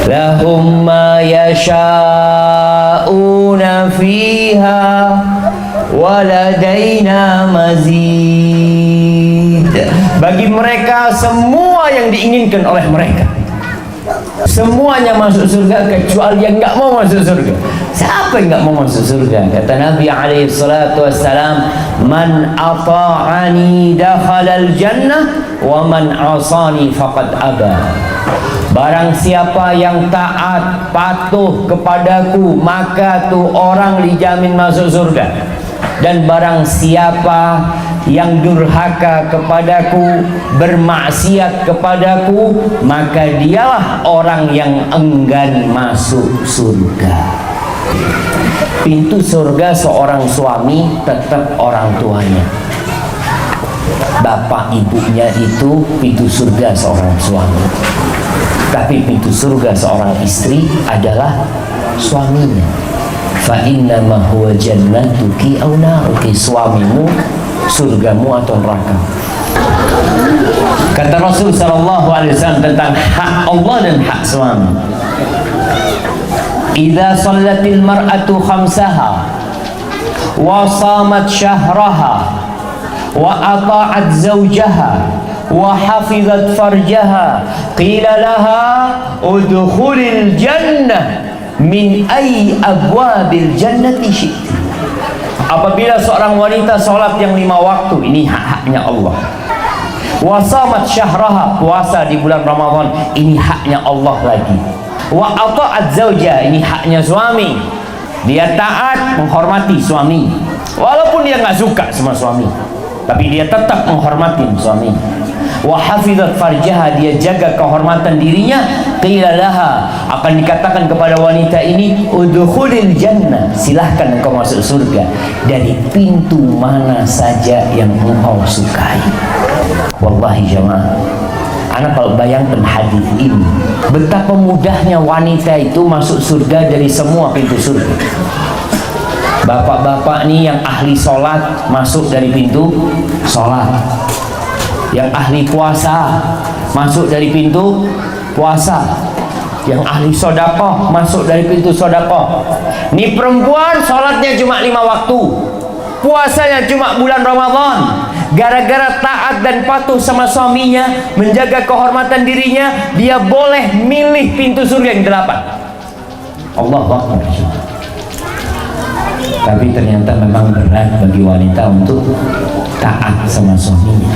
lahum ma yasha'una fiha waladaina mazid. Bagi mereka semua yang diinginkan oleh mereka, semuanya masuk surga kecuali yang nggak mau masuk surga. Siapa yang nggak mau masuk surga? Kata Nabi alaihi salatu wassalam, man ata'ani dakhalal jannah wa man asani faqad aba. Barang siapa yang taat patuh kepadaku, maka tuh orang dijamin masuk surga. Dan barang siapa yang durhaka kepadaku, bermaksiat kepadaku, maka dialah orang yang enggan masuk surga. Pintu surga seorang suami tetap orang tuanya. Bapak ibunya itu pintu surga seorang suami. Tapi pintu surga seorang istri adalah suaminya. Fa innama huwa jannatuki aw naruki, suamimu surgamu atau neraka. Kata Rasul sallallahu alaihi wasallam tentang hak Allah dan hak suami, idza shallatil mar'atu khamsaha wa shamat syahraha wa ata'at zawjaha wa hafizat farjaha qila laha udkhulil jannah min ayyi abwabil jannati syi'ti. Apabila seorang wanita sholat yang 5 waktu, ini hak-haknya Allah. Wa shamat syahraha, puasa di bulan Ramadan, ini haknya Allah lagi. Wa ata'at zawja, ini haknya suami. Dia taat menghormati suami, walaupun dia nggak suka sama suami, tapi dia tetap menghormati suami. Wa hafizat farjaha, dia jaga kehormatan dirinya. Qila laha, akan dikatakan kepada wanita ini, udkhulil jannah, silahkan engkau masuk surga dari pintu mana saja yang engkau sukai. Wallahi jamaah, anak kalau bayangkan hadis ini, betapa mudahnya wanita itu masuk surga dari semua pintu surga. Bapak-bapak nih yang ahli sholat masuk dari pintu sholat, yang ahli puasa masuk dari pintu puasa, yang ahli sodakoh masuk dari pintu sodakoh. Ini perempuan sholatnya cuma 5 waktu, puasanya cuma bulan Ramadan. Gara-gara taat dan patuh sama suaminya, menjaga kehormatan dirinya, dia boleh milih pintu surga yang 8. Allahu Akbar. Tapi ternyata memang berat bagi wanita untuk taat sama suaminya.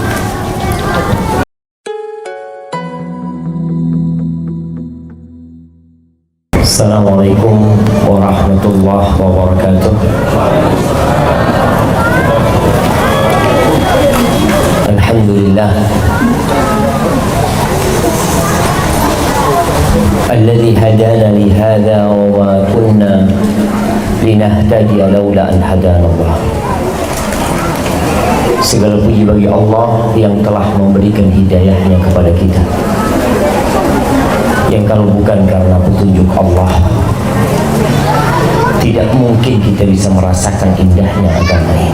Assalamualaikum warahmatullahi wabarakatuh. Alhamdulillah alladzi hadana li hadza wa ma kunna linahtadiya laula an hadana Allah. Segala puji bagi Allah yang telah memberikan hidayahnya kepada kita, yang kalau bukan karena petunjuk Allah, tidak mungkin kita bisa merasakan indahnya agama ini.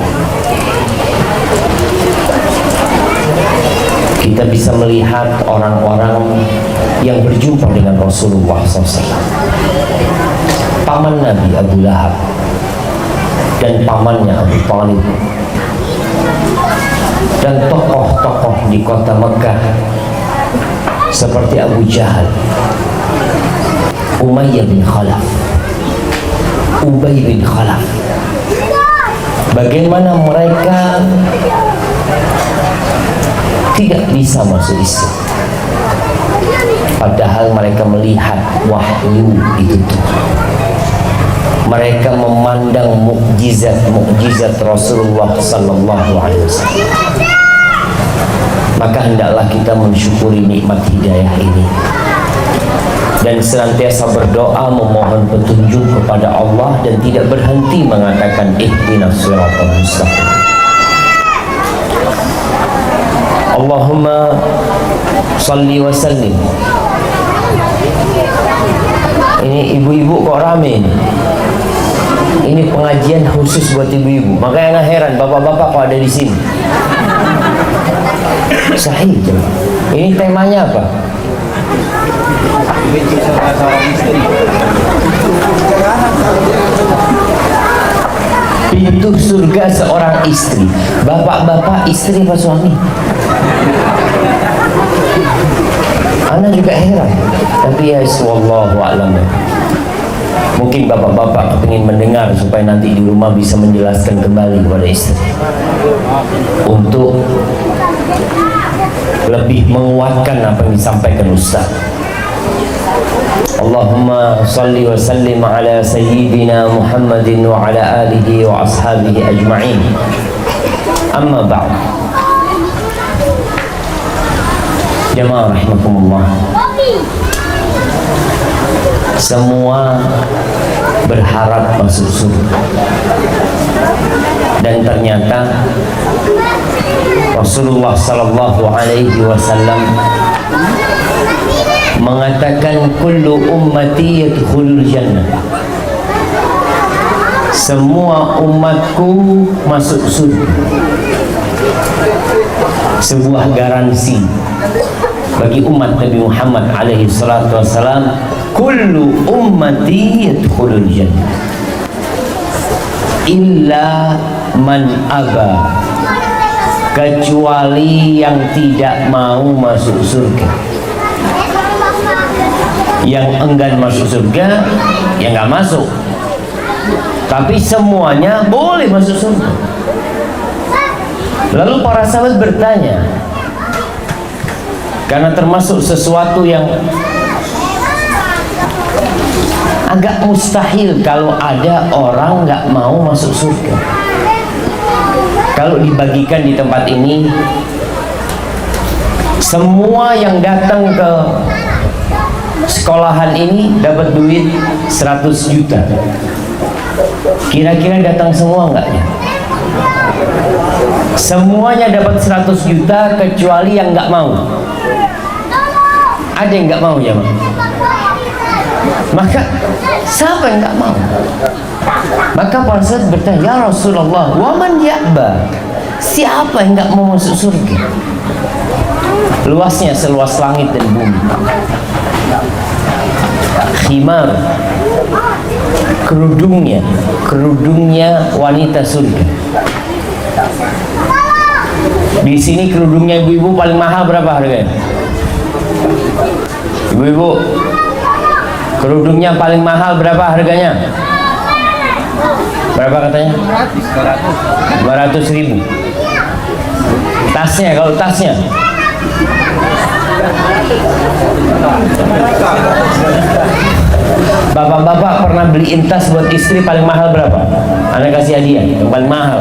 Kita bisa melihat orang-orang yang berjumpa dengan Rasulullah SAW, paman Nabi Abu Lahab dan pamannya Abu Talib, dan tokoh-tokoh di kota Mekah seperti Abu Jahal, Umayyah bin Khalaf, Ubay bin Khalaf. Bagaimana mereka tidak bisa masuk Islam, padahal mereka melihat wahyu itu turun. Mereka memandang mukjizat Rasulullah sallallahu alaihi wasallam. Maka hendaklah kita mensyukuri nikmat hidayah ini dan senantiasa berdoa memohon petunjuk kepada Allah dan tidak berhenti mengatakan ihdinas siratal mustaqim. Allahumma salli wa sallim. Ini ibu-ibu kok rame ini. Ini pengajian khusus buat ibu-ibu. Makanya heran bapak-bapak kok ada di sini. Sahih. Ini temanya apa? Pintu surga seorang istri. Bapak-bapak istri apa suami? Ana juga heran. Tapi ya wallahu a'lam. Mungkin bapak-bapak ingin mendengar supaya nanti di rumah bisa menjelaskan kembali kepada istri untuk lebih menguatkan apa yang disampaikan Ustaz. Allahumma salli wa sallim ala sayyidina Muhammadin wa ala alihi wa ashabihi ajma'in. Amma ba'd. Jamaah rahimakumullah. Semua berharap masuk surga. Dan ternyata Rasulullah sallallahu alaihi wasallam mengatakan kullu ummati yadkhulul jannah. Semua umatku masuk surga. Sebuah garansi bagi umat Nabi Muhammad alaihi salatu wassalam, kullu ummati yadkhulul jannah illa man aba, kecuali yang tidak mau masuk surga. Yang enggan masuk surga, yang nggak masuk. Tapi semuanya boleh masuk surga. Lalu para sahabat bertanya, karena termasuk sesuatu yang agak mustahil kalau ada orang nggak mau masuk surga. Kalau dibagikan di tempat ini, semua yang datang ke sekolahan ini dapat duit 100 juta. Kira-kira datang semua nggak ya? Semuanya dapat 100 juta kecuali yang nggak mau. Ada yang nggak mau ya, Bang? Maka siapa yang nggak mau? Maka para sahabat bertanya, ya Rasulullah, waman ya'ba? Siapa yang nggak mau masuk surga? Luasnya seluas langit dan bumi. Khimar, kerudungnya wanita surga. Di sini kerudungnya ibu-ibu paling mahal berapa harganya? Ibu-ibu, kerudungnya paling mahal berapa harganya? Berapa katanya? 200.000. Tasnya, kalau tasnya bapak-bapak pernah beliin tas buat istri paling mahal berapa? Anda kasih hadiah yang paling mahal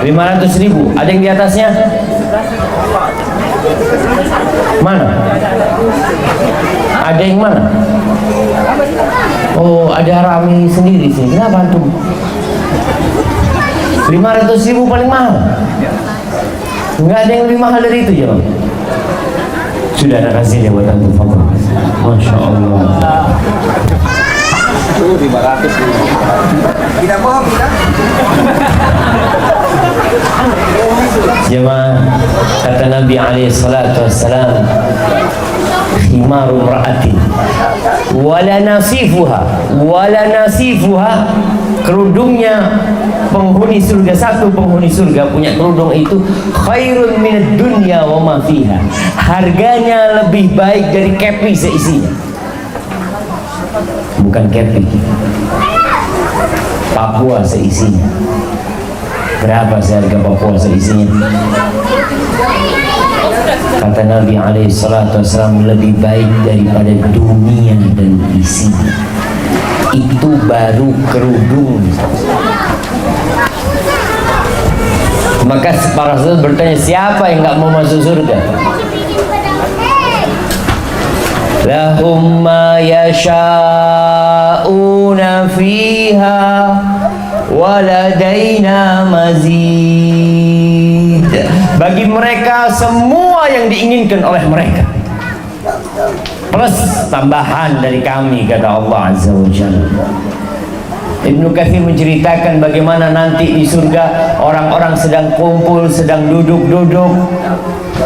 500.000. Ada yang di atasnya? Mana? Ada yang mana? Oh, ada Rami sendiri sih. Kenapa tuh? 500.000 paling mahal. Enggak ada yang lebih mahal dari itu ya, Bang. Sudah ada kasih dia buat antum, Fadhil. Masya Allah. 500. Tidak bohong kita. Jemaah, kata Nabi alaihi salatu wassalam, khimaru ra'atin wala nasifuha, kerudungnya penghuni surga, satu penghuni surga punya kerudung itu khairun minad dunya wa ma fiha, harganya lebih baik dari kepi seisinya. Bukan kepi, Papua seisinya. Berapa seharga Papua seisinya? Kata Nabi alaihi salatu wassalam, lebih baik daripada dunia dan isinya. Itu baru kerudung. Maka para sahabat bertanya, siapa yang nggak mau masuk surga? Lahum ma yasha'una fiha waladaina mazid. Bagi mereka semua yang diinginkan oleh mereka, plus tambahan dari kami, kata Allah Azza wa Jalla. Ibnu Katsir menceritakan bagaimana nanti di surga orang-orang sedang kumpul, sedang duduk-duduk,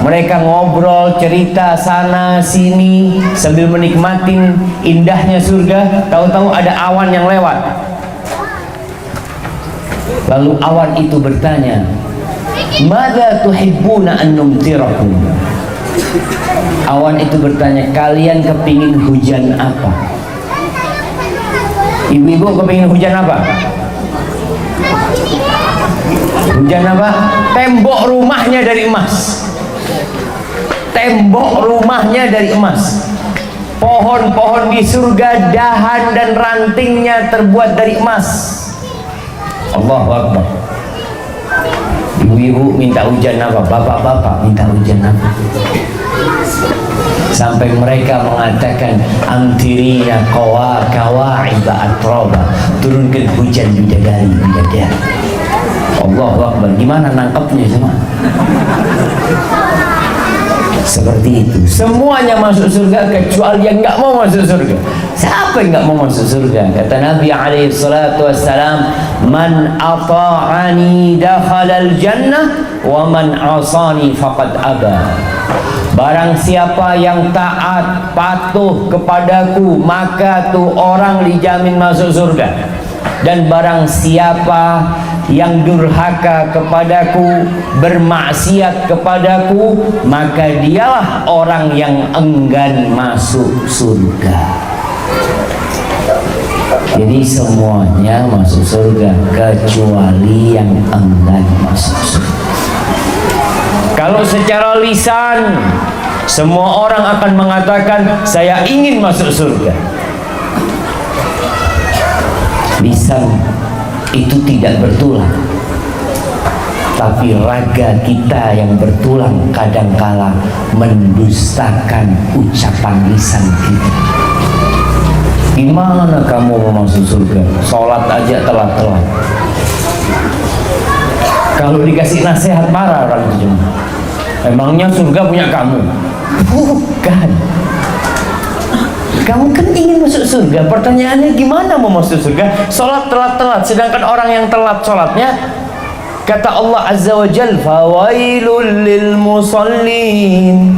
mereka ngobrol, cerita sana sini sambil menikmati indahnya surga. Tahu-tahu ada awan yang lewat. Lalu awan itu bertanya, "Madza tuhibbuna an numtirakum?" Awan itu bertanya, "Kalian kepingin hujan apa?" Ibu-ibu kepingin hujan apa? Hujan apa? Tembok rumahnya dari emas. Tembok rumahnya dari emas. Pohon-pohon di surga, dahan dan rantingnya terbuat dari emas. Allahu Akbar. Ibu-ibu minta hujan apa? Bapak-bapak minta hujan apa? Sampai mereka mengatakan, amtirina kawa'iba atroba, turunkan hujan bidadari. Allahu Akbar. Gimana nangkepnya sama? Seperti itu. Semuanya masuk surga kecuali yang nggak mau masuk surga. Siapa yang nggak mau masuk surga? Kata Nabi alaihi salatu wassalam, man ata'ani dakhalal jannah wa man asani faqad aba. Barang siapa yang taat, patuh kepadaku, maka tuh orang dijamin masuk surga. Dan barang siapa yang durhaka kepadaku, bermaksiat kepadaku, maka dialah orang yang enggan masuk surga. Jadi semuanya masuk surga kecuali yang enggan masuk surga. Kalau secara lisan semua orang akan mengatakan saya ingin masuk surga. Lisan itu tidak bertulang, tapi raga kita yang bertulang kadangkala mendustakan ucapan lisan kita. Gimana kamu mau masuk surga? Sholat aja telat-telat. Kalau dikasih nasihat marah orang itu cuma, emangnya surga punya kamu? Bukan. Kamu kan ingin masuk surga. Pertanyaannya gimana mau masuk surga? Sholat telat-telat. Sedangkan orang yang telat sholatnya, kata Allah Azza wa Jal, fawailul lil musallin.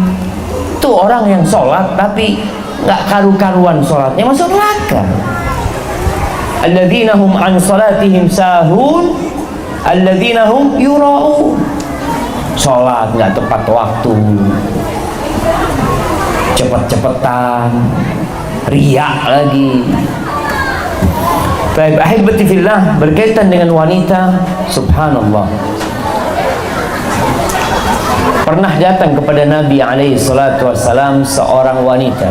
Itu orang yang sholat tapi nggak karu-karuan sholatnya, masuk neraka. Alladzina hum an salatihim sahun, alladzina hum yura'un. Sholat nggak tepat waktu, cepet-cepetan, riak lagi. Baik, ahibati fillah, berkaitan dengan wanita, subhanallah. Pernah datang kepada Nabi alaihi salatu wassalam seorang wanita.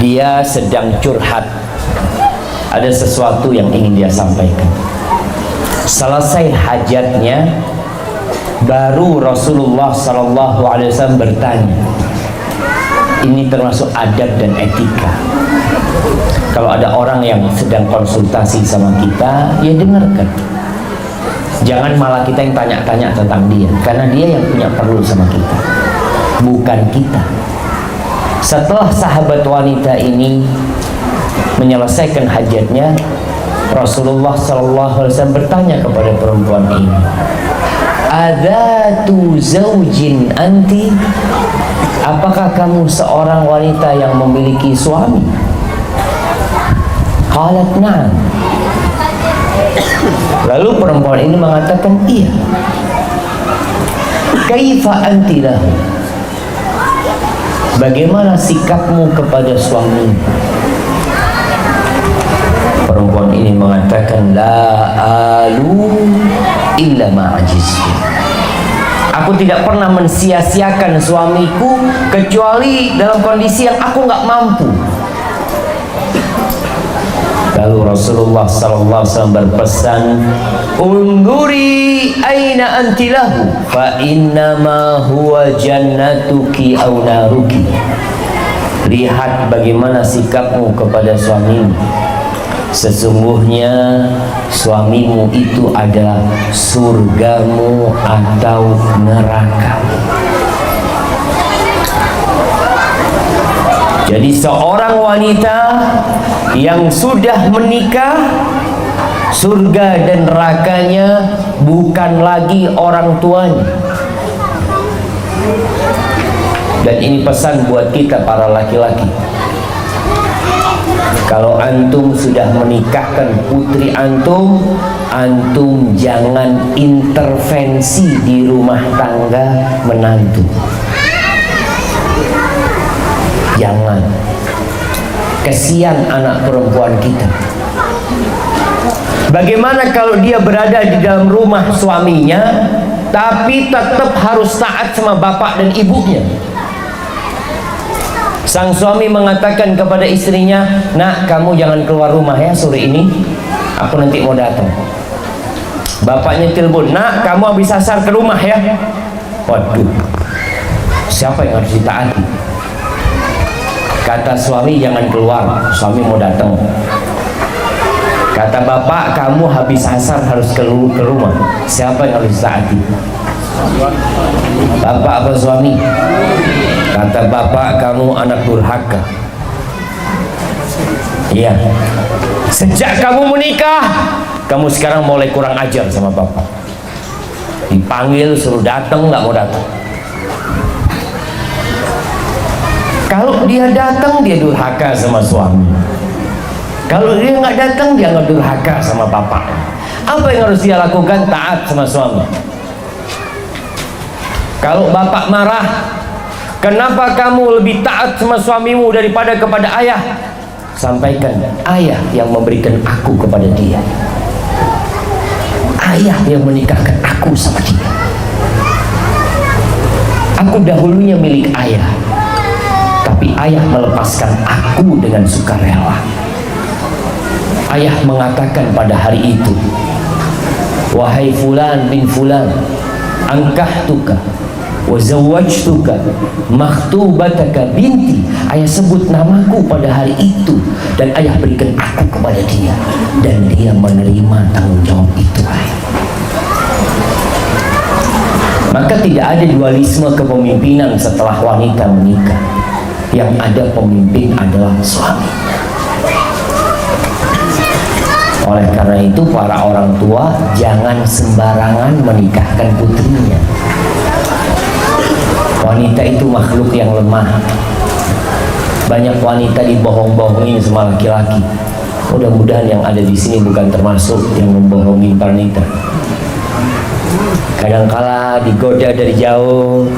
Dia sedang curhat. Ada sesuatu yang ingin dia sampaikan. Selesai hajatnya, baru Rasulullah SAW bertanya. Ini termasuk adab dan etika. Kalau ada orang yang sedang konsultasi sama kita, ya dengarkan. Jangan malah kita yang tanya-tanya tentang dia, karena dia yang punya perlu sama kita, bukan kita. Setelah sahabat wanita ini menyelesaikan hajatnya, Rasulullah SAW bertanya kepada perempuan ini, Adzatu zaujin anti? Apakah kamu seorang wanita yang memiliki suami? Qalat na'am. Lalu perempuan ini mengatakan iya. Kaifa anti lahu? Bagaimana sikapmu kepada suamimu? Perempuan ini mengatakan la alu illa ma'ajizku. Aku tidak pernah mensia-siakan suamiku kecuali dalam kondisi yang aku nggak mampu. Lalu Rasulullah SAW berpesan, unduri aina anti lahu fa innama huwa jannatuki aw naruki. Lihat bagaimana sikapmu kepada suamimu. Sesungguhnya suamimu itu adalah surgamu atau neraka. Jadi seorang wanita yang sudah menikah, surga dan nerakanya bukan lagi orang tuanya. Dan ini pesan buat kita para laki-laki. Kalau antum sudah menikahkan putri antum, antum jangan intervensi di rumah tangga menantu. Jangan. Kesian anak perempuan kita. Bagaimana kalau dia berada di dalam rumah suaminya, tapi tetap harus taat sama bapak dan ibunya? Sang suami mengatakan kepada istrinya, "Nak, kamu jangan keluar rumah ya sore ini, aku nanti mau datang." Bapaknya telepon, "Nak, kamu habis asar ke rumah ya." Waduh, siapa yang harus ditaati? Kata suami, "Jangan keluar, suami mau datang." Kata bapak, "Kamu habis asar harus ke rumah." Siapa yang harus ditaati? Bapak apa suami? Kata bapak, "Kamu anak durhaka." Iya. Sejak kamu menikah, kamu sekarang mulai kurang ajar sama bapak. Dipanggil suruh datang, nggak mau datang. Kalau dia datang, dia durhaka sama suami. Kalau dia nggak datang, dia nggak durhaka sama bapak. Apa yang harus dia lakukan? Taat sama suami. Kalau bapak marah, "Kenapa kamu lebih taat sama suamimu daripada kepada ayah?" Sampaikan, ayah yang memberikan aku kepada dia. Ayah yang menikahkan aku sama dia. Aku dahulunya milik ayah, tapi ayah melepaskan aku dengan sukarela. Ayah mengatakan pada hari itu, "Wahai fulan bin fulan, angkahtuka wa zawwajtuka makhtubataka binti." Ayah sebut namaku pada hari itu dan ayah berikan aku kepada dia, dan dia menerima tanggung jawab itu. Ayah, maka tidak ada dualisme kepemimpinan setelah wanita menikah. Yang ada pemimpin adalah suami. Oleh karena itu, para orang tua jangan sembarangan menikahkan putrinya. Wanita itu makhluk yang lemah. Banyak wanita dibohong-bohongin sama laki-laki. Mudah-mudahan yang ada di sini bukan termasuk yang membohongi wanita. Kadangkala digoda dari jauh,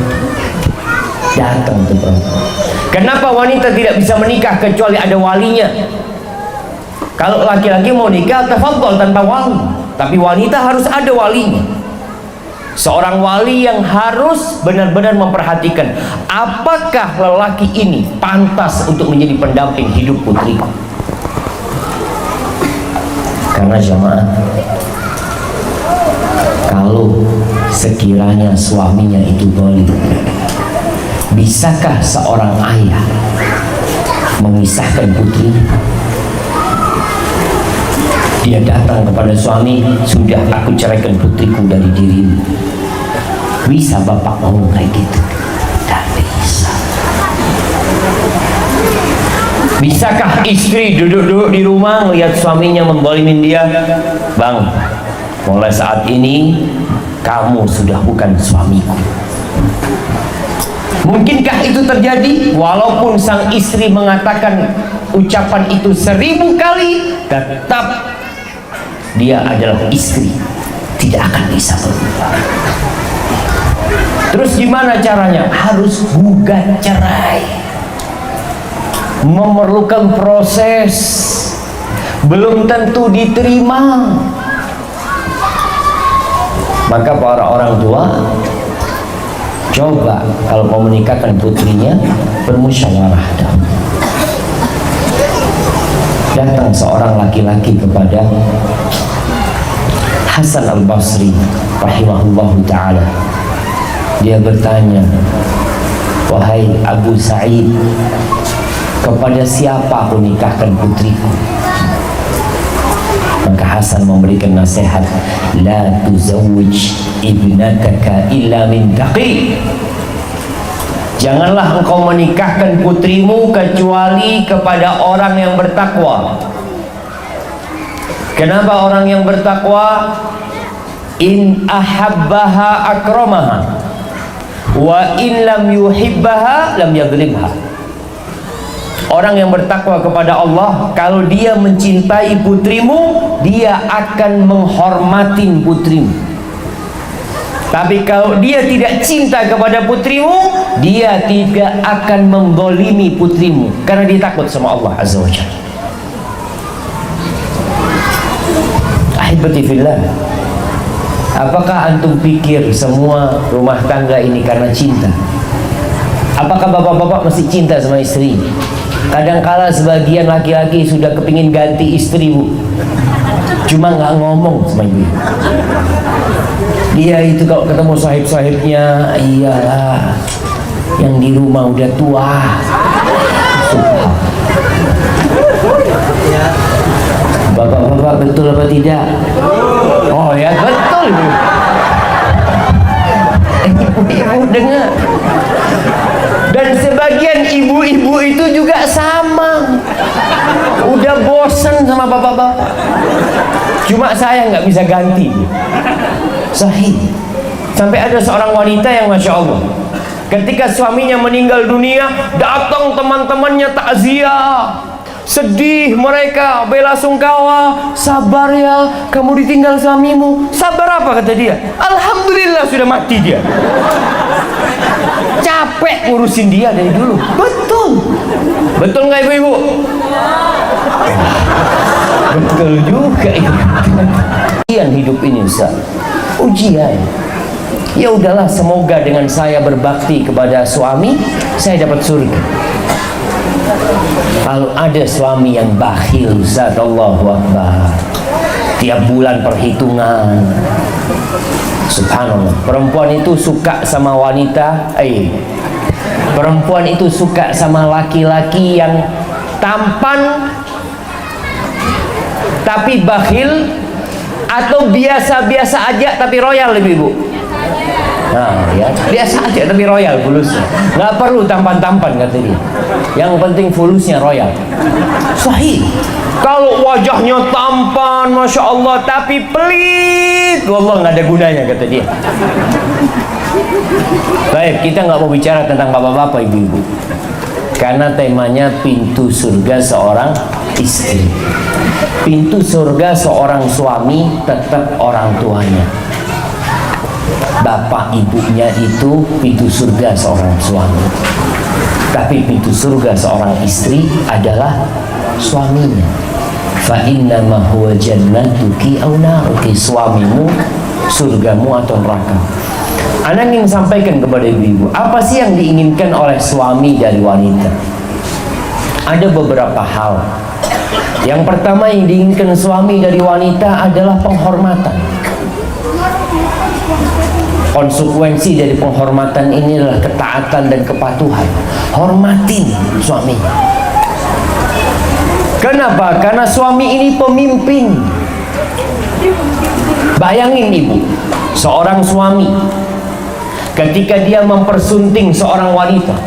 datang tuh perempuan. Kenapa wanita tidak bisa menikah kecuali ada walinya? Kalau laki-laki mau nikah, tafadhol tanpa wali. Tapi wanita harus ada walinya. Seorang wali yang harus benar-benar memperhatikan apakah lelaki ini pantas untuk menjadi pendamping hidup putriku. Karena jamaah, kalau sekiranya suaminya itu zalim, bisakah seorang ayah memisahkan putrinya? Dia datang kepada suami, "Sudah, aku ceraikan putriku dari dirimu." Bisa bapak ngomong kayak gitu? Tidak bisa. Bisakah istri duduk-duduk di rumah melihat suaminya membolimin dia? "Bang, mulai saat ini kamu sudah bukan suamiku." Mungkinkah itu terjadi? Walaupun sang istri mengatakan ucapan itu 1000 kali, tetap dia adalah istri, tidak akan bisa berubah. Terus gimana caranya? Harus gugat cerai. Memerlukan proses, belum tentu diterima. Maka para orang tua, coba kalau mau menikahkan putrinya, bermusyawarah dahulu. Datang seorang laki-laki kepada Hasan al-Basri rahimahullahu ta'ala. Dia bertanya, "Wahai Abu Sa'id, kepada siapa aku nikahkan putriku?" Maka Hasan memberikan nasihat, "La tuzawwij ibnataka illa min taqi." Janganlah engkau menikahkan putrimu kecuali kepada orang yang bertakwa. Kenapa orang yang bertakwa? In ahabbaha akramaha wa in lam yuhibbaha lam yadribha. Orang yang bertakwa kepada Allah, kalau dia mencintai putrimu, dia akan menghormatin putrimu. Tapi kalau dia tidak cinta kepada putrimu, dia tidak akan menggolimi putrimu, karena dia takut sama Allah Azza wa Jalla. Ahibati fillah, apakah antum pikir semua rumah tangga ini karena cinta? Apakah bapak-bapak masih cinta sama istri? Kadangkala sebagian laki-laki sudah kepingin ganti istri, bu, cuma nggak ngomong sama ibu. Dia itu kalau ketemu sahib-sahibnya, iyalah, yang di rumah udah tua. Bapak-bapak betul apa tidak? Oh ya betul. Ibu dengar. Dan sebagian ibu-ibu itu juga sama, udah bosan sama bapak-bapak. Cuma saya nggak bisa ganti. Sahih. Sampai ada seorang wanita yang Masya Allah, ketika suaminya meninggal dunia, datang teman-temannya takziah, sedih mereka, bela sungkawa. Sabar ya, kamu ditinggal suamimu. Sabar apa, kata dia? Alhamdulillah sudah mati dia. Capek ngurusin dia dari dulu. Betul. Betul nggak ibu-ibu? Betul juga itu. Ujian hidup ini, Ustaz. Ujian. Ya udahlah, semoga dengan saya berbakti kepada suami, saya dapat surga. Kalau ada suami yang bakhil, Ustaz, Allahu Akbar, tiap bulan perhitungan. Subhanallah. Perempuan itu suka sama wanita, perempuan itu suka sama laki-laki yang tampan tapi bakhil, atau biasa-biasa aja tapi royal, ibu. Nah, ya, biasa aja tapi royal fulusnya. Nggak perlu tampan-tampan, kata dia. Yang penting fulusnya royal. Sahih. Kalau wajahnya tampan, Masya Allah, tapi pelit, wallah nggak ada gunanya, kata dia. Baik, kita nggak mau bicara tentang bapak-bapak, ibu-ibu, karena temanya pintu surga seorang istri. Pintu surga seorang suami tetap orang tuanya. Bapak ibunya itu pintu surga seorang suami. Tapi pintu surga seorang istri adalah suaminya. Fa innama huwa jannatuki aw naruki, suamimu surgamu atau neraka. Ana ingin sampaikan kepada ibu-ibu, apa sih yang diinginkan oleh suami dari wanita? Ada beberapa hal. Yang pertama yang diinginkan suami dari wanita adalah penghormatan. Konsekuensi dari penghormatan ini adalah ketaatan dan kepatuhan. Hormatin suaminya. Kenapa? Karena suami ini pemimpin. Bayangin ibu, seorang suami ketika dia mempersunting seorang wanita,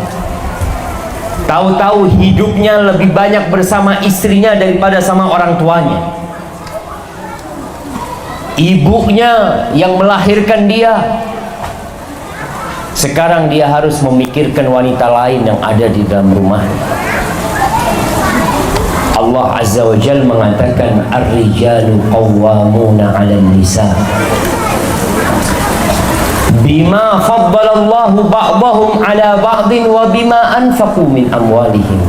tahu-tahu hidupnya lebih banyak bersama istrinya daripada sama orang tuanya. Ibunya yang melahirkan dia, sekarang dia harus memikirkan wanita lain yang ada di dalam rumah. Allah Azza wa Jalla mengatakan, ar-rijalu qawwamuna 'alan nisa bima faddalallahu ba'dahum 'ala ba'din wa bima anfaqu min amwalihim.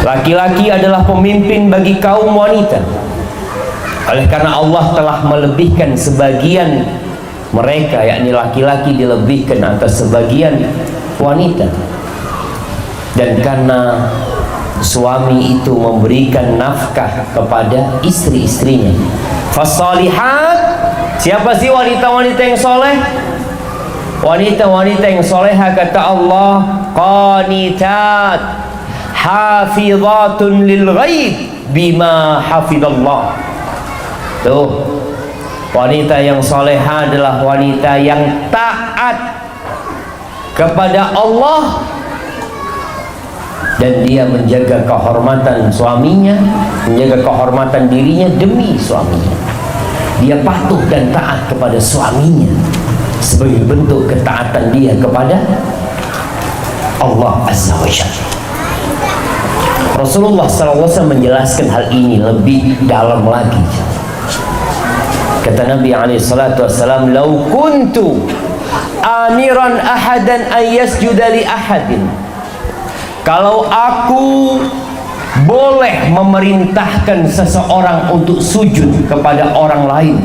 Laki-laki adalah pemimpin bagi kaum wanita, oleh karena Allah telah melebihkan sebagian mereka, yakni laki-laki dilebihkan atas sebagian wanita. Dan karena suami itu memberikan nafkah kepada istri-istrinya. Fasalihat, siapa sih wanita-wanita yang soleh? Wanita-wanita yang soleha, kata Allah, qanitat hafizatun lil ghaib bima hafidallah. Tuh, wanita yang soleha adalah wanita yang taat kepada Allah, dan dia menjaga kehormatan suaminya, menjaga kehormatan dirinya demi suaminya. Dia patuh dan taat kepada suaminya sebagai bentuk ketaatan dia kepada Allah Azza wa Jalla. Rasulullah SAW menjelaskan hal ini lebih dalam lagi. Kata Nabi SAW, "Lau kuntu amiran ahadan an yasjuda li ahadin." Kalau aku boleh memerintahkan seseorang untuk sujud kepada orang lain,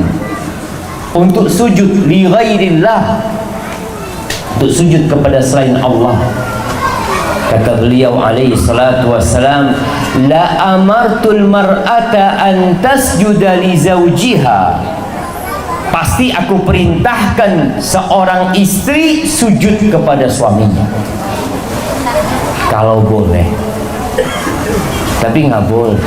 untuk sujud li ghairillah, untuk sujud kepada selain Allah, kata beliau alaihi salatu wassalam, la amartul mar'ata an tasjuda li zawjiha. Pasti aku perintahkan seorang istri sujud kepada suaminya. Kalau boleh. Tapi nggak boleh.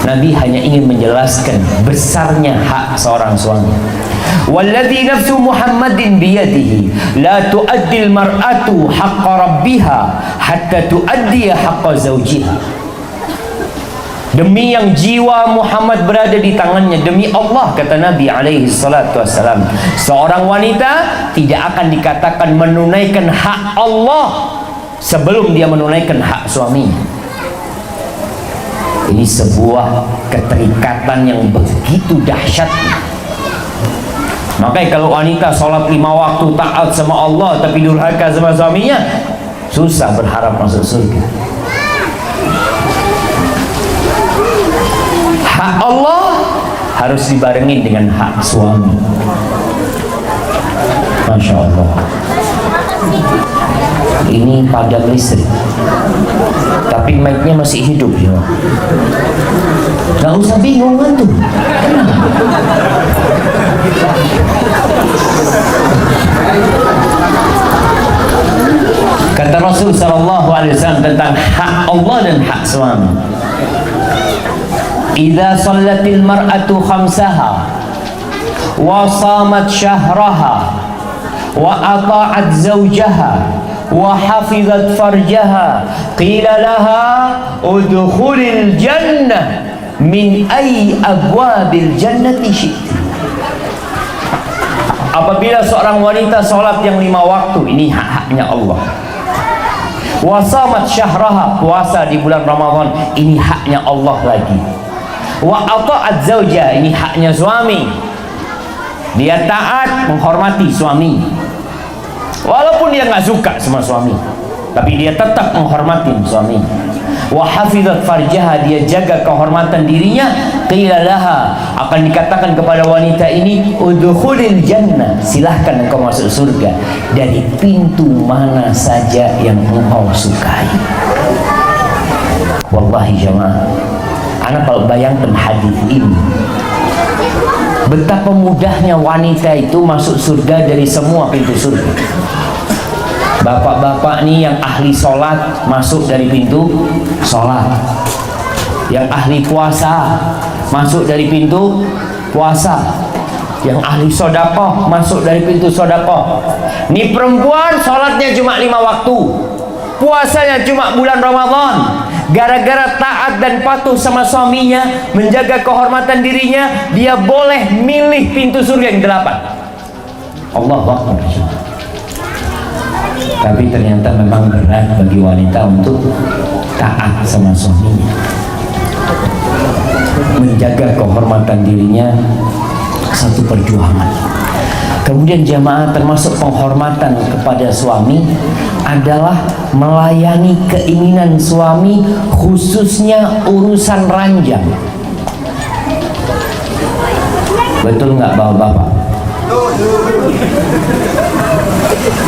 Nabi hanya ingin menjelaskan besarnya hak seorang suami. Walladzi nafsu Muhammadin biyadihi la tu'addil mar'atu haqqa rabbiha hatta tu'addiya haqqa zawjiha. Demi yang jiwa Muhammad berada di tangannya, demi Allah, kata Nabi alaihi salatu wassalam, seorang wanita tidak akan dikatakan menunaikan hak Allah sebelum dia menunaikan hak suaminya. Ini sebuah keterikatan yang begitu dahsyat. Makanya kalau wanita sholat 5 waktu, taat sama Allah, tapi durhaka sama suaminya, susah berharap masuk surga. Hak Allah harus dibarengin dengan hak suami. Masya Allah. Ini padam listrik, tapi mic-nya masih hidup ya. Gak usah bingung kan tuh. Kata Rasul sallallahu alaihi wasallam tentang hak Allah dan hak suami. Idza shallatil mar'atu khamsaha wa shamat syahraha wa ata'at zawjaha wa hafizat farjaha qila laha udkhulil jannah min ayyi abwabil jannati syi'ti. Apabila seorang wanita sholat yang 5 waktu, ini hak-haknya Allah. Wasamat syahraha, puasa di bulan Ramadan, ini haknya Allah lagi. Wa ata'at zawja, ini haknya suami. Dia taat, menghormati suami, walaupun dia nggak suka sama suami, tapi dia tetap menghormati suami. Wa hafizat farjaha, dia jaga kehormatan dirinya. Qila laha, akan dikatakan kepada wanita ini, udkhulil jannah, silahkan engkau masuk surga dari pintu mana saja yang engkau sukai. Wallahi jamaah, anak kalau bayangkan hadis ini, betapa mudahnya wanita itu masuk surga dari semua pintu surga. Bapak-bapak nih yang ahli sholat masuk dari pintu sholat, yang ahli puasa masuk dari pintu puasa, yang ahli sodakoh masuk dari pintu sodakoh. Nih perempuan sholatnya cuma 5 waktu, puasanya cuma bulan Ramadan. Gara-gara taat dan patuh sama suaminya, menjaga kehormatan dirinya, dia boleh milih pintu surga yang 8. Allahu Akbar. Tapi ternyata memang berat bagi wanita untuk taat sama suaminya, menjaga kehormatan dirinya, satu perjuangan. Kemudian jamaah, termasuk penghormatan kepada suami adalah melayani keinginan suami, khususnya urusan ranjang. Betul nggak bapak-bapak?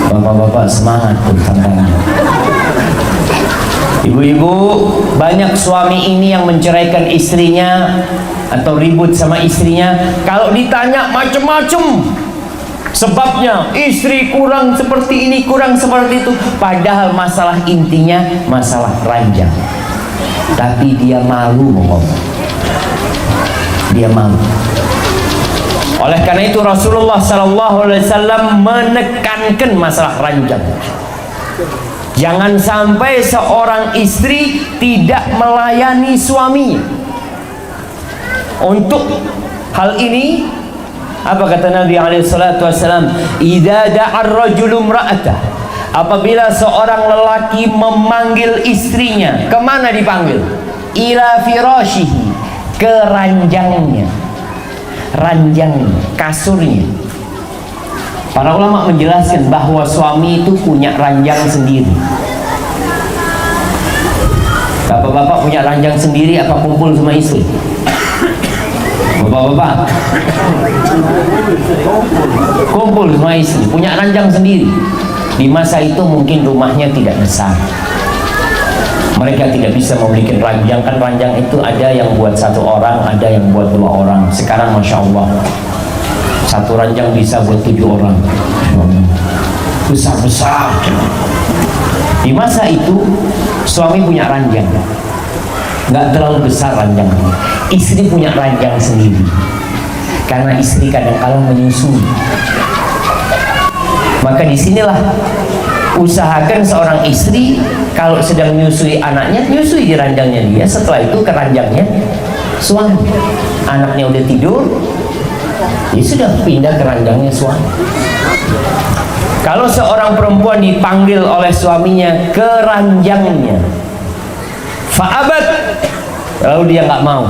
Bapak-bapak semangat tentangnya. Ibu-ibu, banyak suami ini yang menceraikan istrinya atau ribut sama istrinya. Kalau ditanya macam-macam sebabnya, istri kurang seperti ini, kurang seperti itu, padahal masalah intinya masalah ranjang. Tapi dia malu ngomong, dia malu. Oleh karena itu Rasulullah SAW menekankan masalah ranjang. Jangan sampai seorang istri tidak melayani suaminya. Untuk hal ini, apa kata Nabi SAW? Idza da'a ar-rajulu imra'atah, apabila seorang lelaki memanggil istrinya, kemana dipanggil? Ila firashihi, ke ranjangnya. Ranjang, kasurnya. Para ulama menjelaskan bahwa suami itu punya ranjang sendiri. Bapak-bapak punya ranjang sendiri apa kumpul sama istri? Bapak-bapak kumpul sama istri, punya ranjang sendiri. Di masa itu mungkin rumahnya tidak besar, mereka tidak bisa memberikan ranjang. Kan ranjang itu ada yang buat satu orang, ada yang buat 2 orang. Sekarang Masya Allah, satu ranjang bisa buat 7 orang, besar-besar. Di masa itu suami punya ranjang, nggak terlalu besar ranjangnya. Istri punya ranjang sendiri, karena istri kadang-kadang menyusui. Maka disinilah usahakan seorang istri kalau sedang menyusui anaknya, menyusui di ranjangnya dia. Setelah itu ke ranjangnya suami. Anaknya udah tidur, dia sudah pindah ke ranjangnya suami. Kalau seorang perempuan dipanggil oleh suaminya ke ranjangnya, fa'abat, lalu dia nggak mau,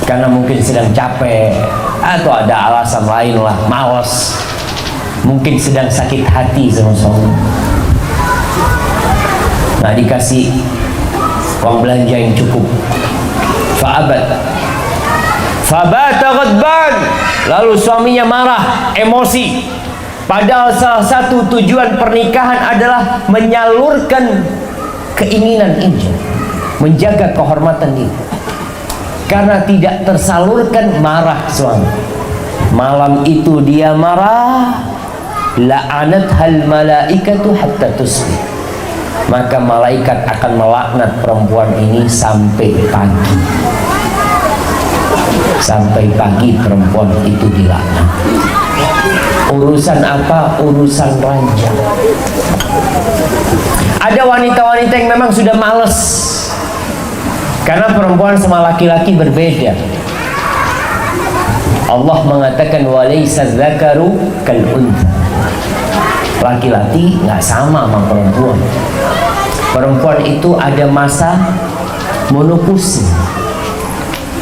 karena mungkin sedang capek atau ada alasan lain lah, malas, mungkin sedang sakit hati sama suami, nggak dikasih uang belanja yang cukup, fa'abat, fabata ghadban, lalu suaminya marah, emosi. Padahal salah satu tujuan pernikahan adalah menyalurkan keinginan ini, menjaga kehormatan diri. Karena tidak tersalurkan, marah suami. Malam itu dia marah, la'anathal malaikatu hatta tusbih, maka malaikat akan melaknat perempuan ini sampai pagi. Sampai pagi perempuan itu dilaknat. Urusan apa? Urusan ranjang. Ada wanita-wanita yang memang sudah males, karena perempuan sama laki-laki berbeda. Allah mengatakan walaysa dzakaru kal untha, laki-laki nggak sama sama perempuan. Perempuan itu ada masa menopause.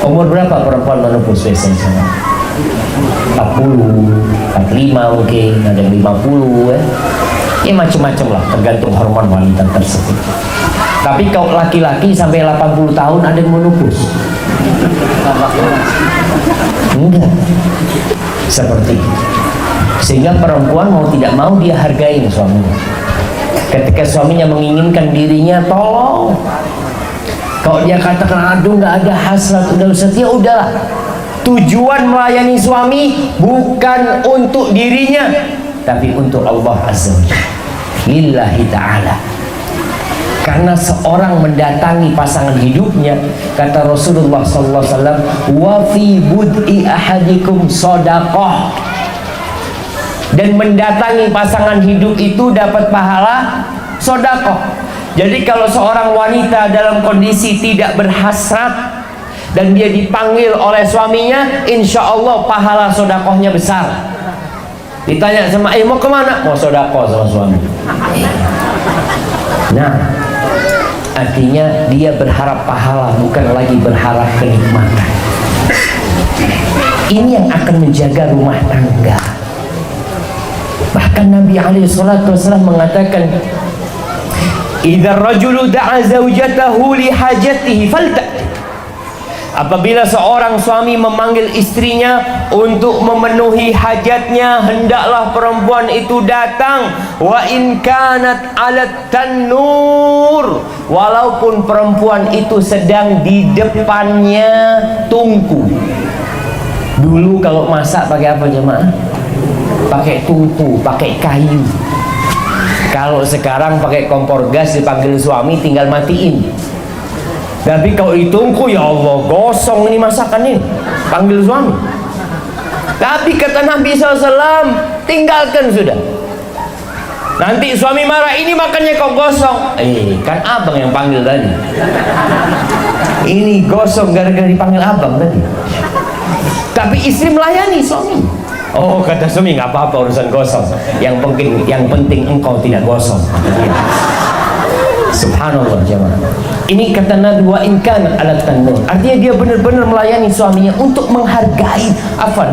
Umur berapa perempuan menopause biasanya? 40, 45 mungkin, ada yang 50 ya. Ya macam-macam lah, tergantung hormon wanita tersebut. Tapi kalau laki-laki sampai 80 tahun ada yang menopause. Enggak. Seperti itu. Sehingga perempuan mau tidak mau dia hargai suaminya. Ketika suaminya menginginkan dirinya, tolong. Kalau dia katakan aduh nggak ada hasrat, udah setia, udahlah. Tujuan melayani suami bukan untuk dirinya, tapi untuk Allah Azza wa Jalla, lillahi ta'ala. Karena seorang mendatangi pasangan hidupnya, kata Rasulullah SAW, wa fi bud'i ahadikum shadaqah, dan mendatangi pasangan hidup itu dapat pahala sedekah. Jadi kalau seorang wanita dalam kondisi tidak berhasrat dan dia dipanggil oleh suaminya, insya Allah pahala sedekahnya besar. Ditanya sama mau kemana? Mau sedekah sama suami. Nah, artinya dia berharap pahala, bukan lagi berharap kenikmatan. Ini yang akan menjaga rumah tangga. Bahkan Nabi SAW mengatakan, idza rajulu da'a zawjatahu li hajatihi falta'ti, apabila seorang suami memanggil istrinya untuk memenuhi hajatnya, hendaklah perempuan itu datang. Wa in kanat 'alat tanur, walaupun perempuan itu sedang di depannya tungku. Dulu kalau masak pakai apa jemaah? Pakai tungku, pakai kayu. Kalau sekarang pakai kompor gas, dipanggil suami tinggal matiin. Tapi kalau ditungku, ya Allah, gosong ini masakan ini, panggil suami. Tapi kata Nabi SAW, tinggalkan sudah. Nanti suami marah, ini makannya kok gosong. Kan abang yang panggil tadi. Ini gosong gara-gara dipanggil abang tadi. Tapi istri melayani suami. Oh, kata suami, nggak apa-apa urusan gosong. Yang penting engkau tidak gosong. Subhanallah jemaah. Ini kata Nabi, wa in kana ala tanur. Artinya dia benar-benar melayani suaminya untuk menghargai,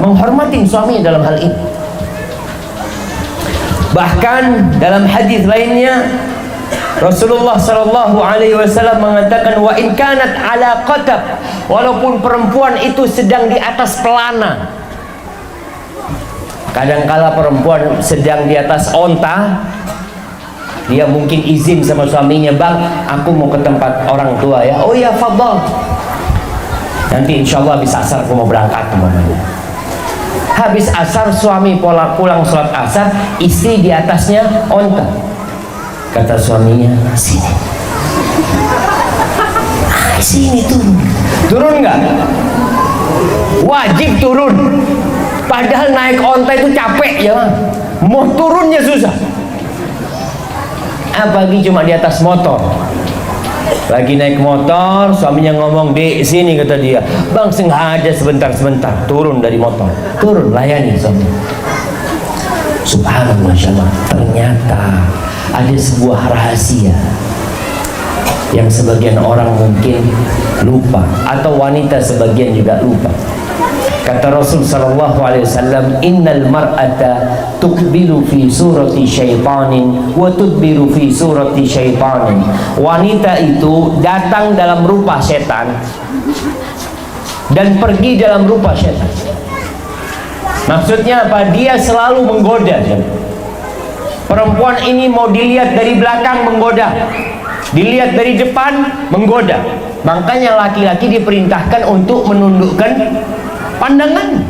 menghormati suaminya dalam hal ini. Bahkan dalam hadis lainnya Rasulullah sallallahu alaihi wasallam mengatakan, wa in kanat ala qatab, walaupun perempuan itu sedang di atas pelana. Kadangkala perempuan sedang di atas onta, dia mungkin izin sama suaminya, bang, aku mau ke tempat orang tua ya. Oh ya, fadhal. Nanti insya Allah habis asar aku mau berangkat kemana. Habis asar suami pulang sholat asar, istri di atasnya onta. Kata suaminya, sini. Sini turun. Turun nggak? Wajib turun. Padahal naik onta itu capek ya, mau turunnya susah. Apalagi cuma di atas motor. Lagi naik motor, suaminya ngomong, "Dek, sini," kata dia. "Bang, sengaja sebentar." Turun dari motor. Turun, layani suami. Subhanallah, ternyata ada sebuah rahasia yang sebagian orang mungkin lupa, atau wanita sebagian juga lupa. Kata Rasul sallallahu alaihi wasallam, innal mar'ata tuqbilu fi surati syaitanin wa tudbiru fi surati syaitanin. Wanita itu datang dalam rupa setan dan pergi dalam rupa setan. Maksudnya apa? Dia selalu menggoda. Perempuan ini mau dilihat dari belakang, menggoda. Dilihat dari depan, menggoda. Makanya laki-laki diperintahkan untuk menundukkan pandangan.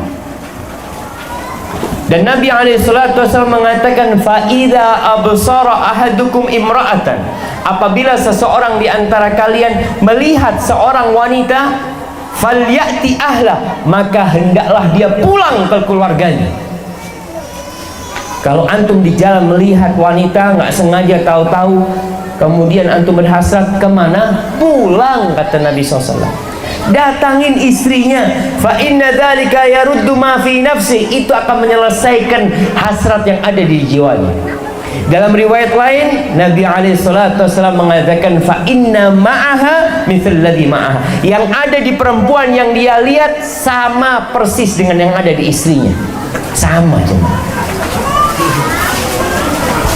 Dan Nabi SAW mengatakan, fa'idha absara ahadukum imra'atan, apabila seseorang di antara kalian melihat seorang wanita, falyati ahla, maka hendaklah dia pulang ke keluarganya. Kalau antum di jalan melihat wanita, nggak sengaja tahu-tahu, kemudian antum berhasrat, kemana? Pulang, kata Nabi SAW. Datangin istrinya, fa inna dzalika yaruddu ma fi nafsi, itu akan menyelesaikan hasrat yang ada di jiwanya. Dalam riwayat lain, Nabi SAW mengatakan, fa inna ma'aha mithl ladzi ma'aha, yang ada di perempuan yang dia lihat sama persis dengan yang ada di istrinya. Sama cuma.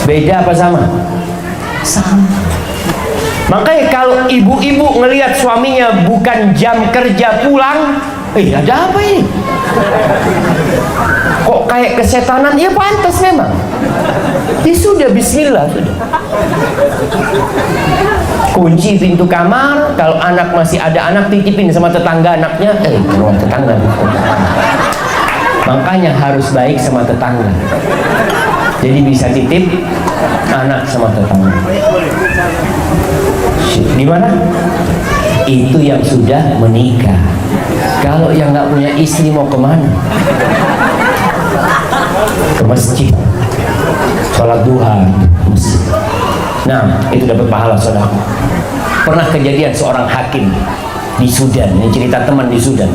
Beda apa sama? Sama. Makanya kalau ibu-ibu ngelihat suaminya bukan jam kerja pulang, ada apa ini? Kok kayak kesetanan? Ya pantas memang. Ya sudah, bismillah sudah. Kunci pintu kamar, kalau anak masih ada anak titipin sama tetangga anaknya, rumah tetangga. Makanya harus baik sama tetangga. Jadi bisa titip anak sama tetangga. Di mana? Itu yang sudah menikah. Kalau yang nggak punya istri mau kemana? Ke masjid, sholat duha, masjid. Nah, itu dapat pahala, saudara. Pernah kejadian seorang hakim di Sudan. Ini cerita teman di Sudan.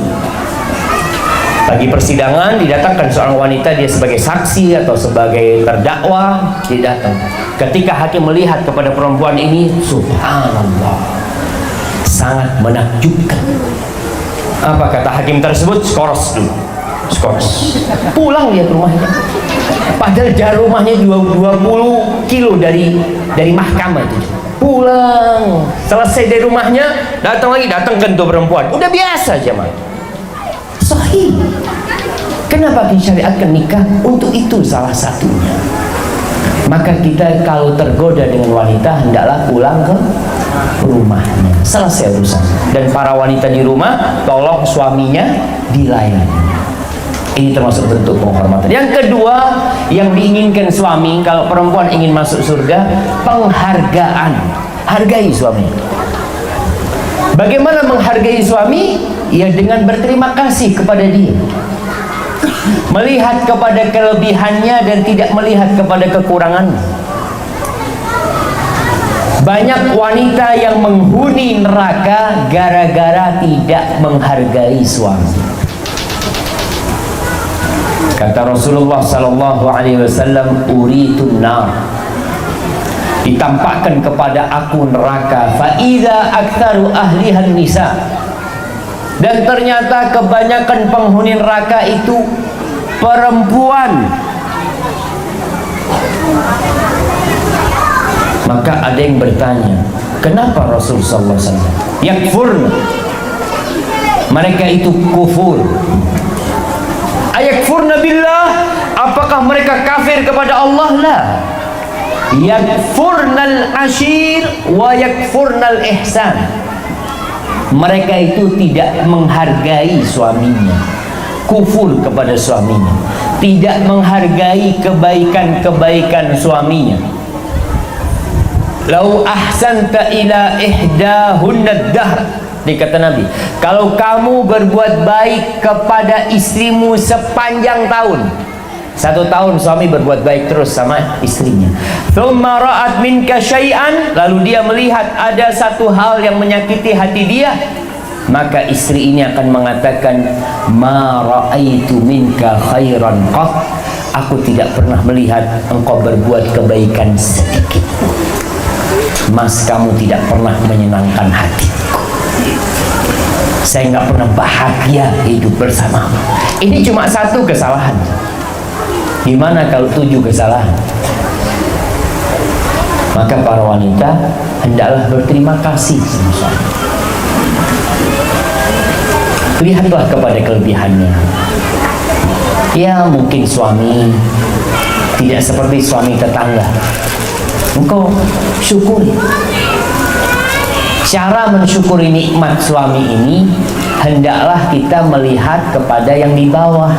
Lagi persidangan, didatangkan seorang wanita, dia sebagai saksi atau sebagai terdakwa, dia datang. Ketika hakim melihat kepada perempuan ini, subhanallah, sangat menakjubkan. Apa kata hakim tersebut? Skoros dulu, skoros. Pulang dia ke rumahnya. Padahal jarak rumahnya 20 kilo dari mahkamah itu. Pulang, selesai dari rumahnya, datang lagi, datangkan tuh perempuan. Udah biasa aja mah. Sahih. Kenapa disyariatkan nikah? Untuk itu salah satunya. Maka kita kalau tergoda dengan wanita, hendaklah pulang ke rumahnya. Selesai urusan. Dan para wanita di rumah, tolong suaminya dilayani. Ini termasuk bentuk penghormatan. Yang kedua, yang diinginkan suami kalau perempuan ingin masuk surga, penghargaan. Hargai suami. Bagaimana menghargai suami? Ya dengan berterima kasih kepada dia. melihat kepada kelebihannya dan tidak melihat kepada kekurangannya. Banyak wanita yang menghuni neraka gara-gara tidak menghargai suami. Kata Rasulullah sallallahu alaihi wasallam, uritun nar, ditampakkan kepada aku neraka, fa idza aktsaru ahlihan nisa, dan ternyata kebanyakan penghuni neraka itu perempuan. Maka ada yang bertanya, kenapa Rasul sallallahu alaihi wasallam yakfurna, mereka itu kufur? Ayakfurna billah, apakah mereka kafir kepada Allah? La. Yakfurnal ashir wa yakfurnal ihsan, mereka itu tidak menghargai suaminya, kufur kepada suaminya, tidak menghargai kebaikan-kebaikan suaminya. Lau ahsanta ila ihdahunna dahr, dikata Nabi, kalau kamu berbuat baik kepada istrimu sepanjang tahun, 1 tahun suami berbuat baik terus sama istrinya, thumma ra'at minka syai'an, lalu dia melihat ada satu hal yang menyakiti hati dia, maka istri ini akan mengatakan, ma ra'aitu minka khairan qat, aku tidak pernah melihat engkau berbuat kebaikan sedikit. Mas, kamu tidak pernah menyenangkan hatiku, saya nggak pernah bahagia hidup bersamamu. Ini cuma 1 kesalahan, gimana kalau 7 kesalahan? Maka para wanita hendaklah berterima kasih sama suami. Lihatlah kepada kelebihannya. Ya, mungkin suami tidak seperti suami tetangga, engkau syukuri. Cara mensyukuri nikmat suami ini, hendaklah kita melihat kepada yang di bawah.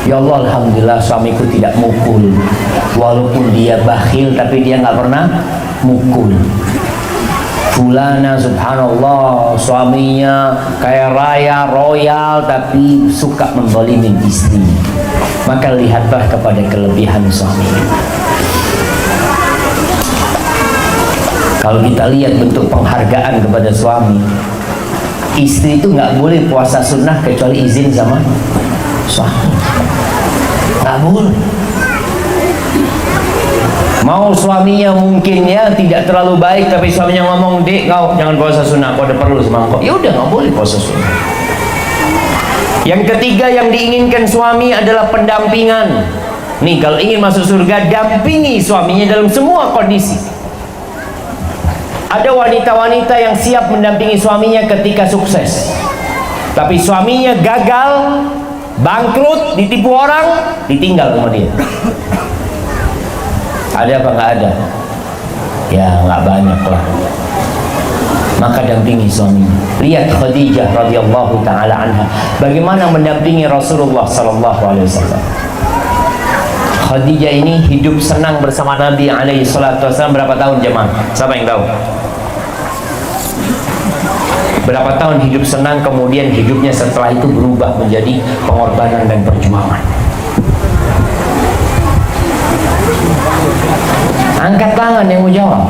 Ya Allah, alhamdulillah suamiku tidak mukul, walaupun dia bakhil tapi dia nggak pernah mukul. Fulana subhanallah, suaminya kaya raya royal tapi suka menzalimi istrinya. Maka lihatlah kepada kelebihan suami. Kalau kita lihat bentuk penghargaan kepada suami, istri itu nggak boleh puasa sunnah kecuali izin sama suami, nggak boleh. Mau suaminya mungkin ya tidak terlalu baik, tapi suaminya ngomong, dek kau jangan puasa sunnah, kau ada perlu sama kau, ya udah nggak boleh puasa sunnah. Yang ketiga yang diinginkan suami adalah pendampingan. Nih, kalau ingin masuk surga, dampingi suaminya dalam semua kondisi. Ada wanita-wanita yang siap mendampingi suaminya ketika sukses, tapi suaminya gagal, bangkrut, ditipu orang, ditinggal sama dia. Ada apa nggak ada? Ya nggak banyak lah. Maka dampingi suaminya. Lihat Khadijah radhiyallahu taala anha, bagaimana mendampingi Rasulullah sallallahu alaihi wasallam. Khadijah ini hidup senang bersama Nabi alaihi salatu wasallam berapa tahun jemaah? Siapa yang tahu? Berapa tahun hidup senang, kemudian hidupnya setelah itu berubah menjadi pengorbanan dan perjuangan. Angkat tangan yang mau jawab.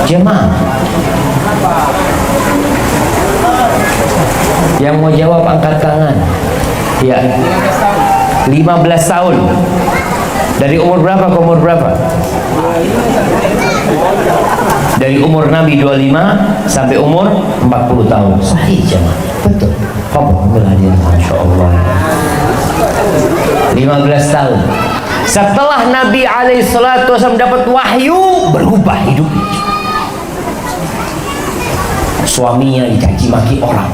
Jemaah yang mau jawab angkat tangan. Ya, 15 tahun. Dari umur berapa ke umur berapa? Dari umur Nabi 25 sampai umur 40 tahun. Sahih jemaah. Betul. Alhamdulillah, Masya Allah. 15 tahun. Setelah Nabi SAW dapat wahyu, berubah hidupnya. Suaminya dicaci maki orang,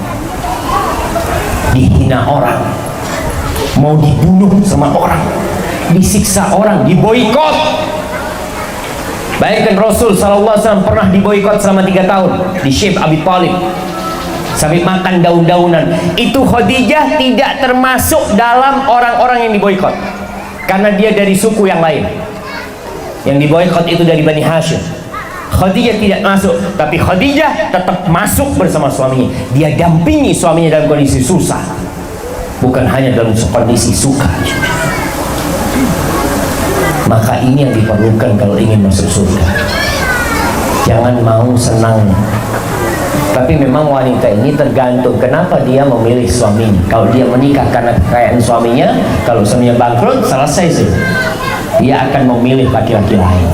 dihina orang, mau dibunuh sama orang, disiksa orang, diboikot. Bayangkan Rasul SAW pernah diboikot selama 3 tahun di Syekh Abi Thalib, sampai makan daun-daunan. Itu Khadijah tidak termasuk dalam orang-orang yang diboikot, karena dia dari suku yang lain. Yang diboikot itu dari Bani Hashim. Khadijah tidak masuk, tapi Khadijah tetap masuk bersama suaminya. Dia dampingi suaminya dalam kondisi susah, bukan hanya dalam kondisi suka. Maka ini yang diperlukan kalau ingin masuk surga. Jangan mau senang. Tapi memang wanita ini tergantung kenapa dia memilih suaminya. Kalau dia menikah karena kekayaan suaminya, kalau suaminya bangkrut, selesai sih. Dia akan memilih laki-laki lain.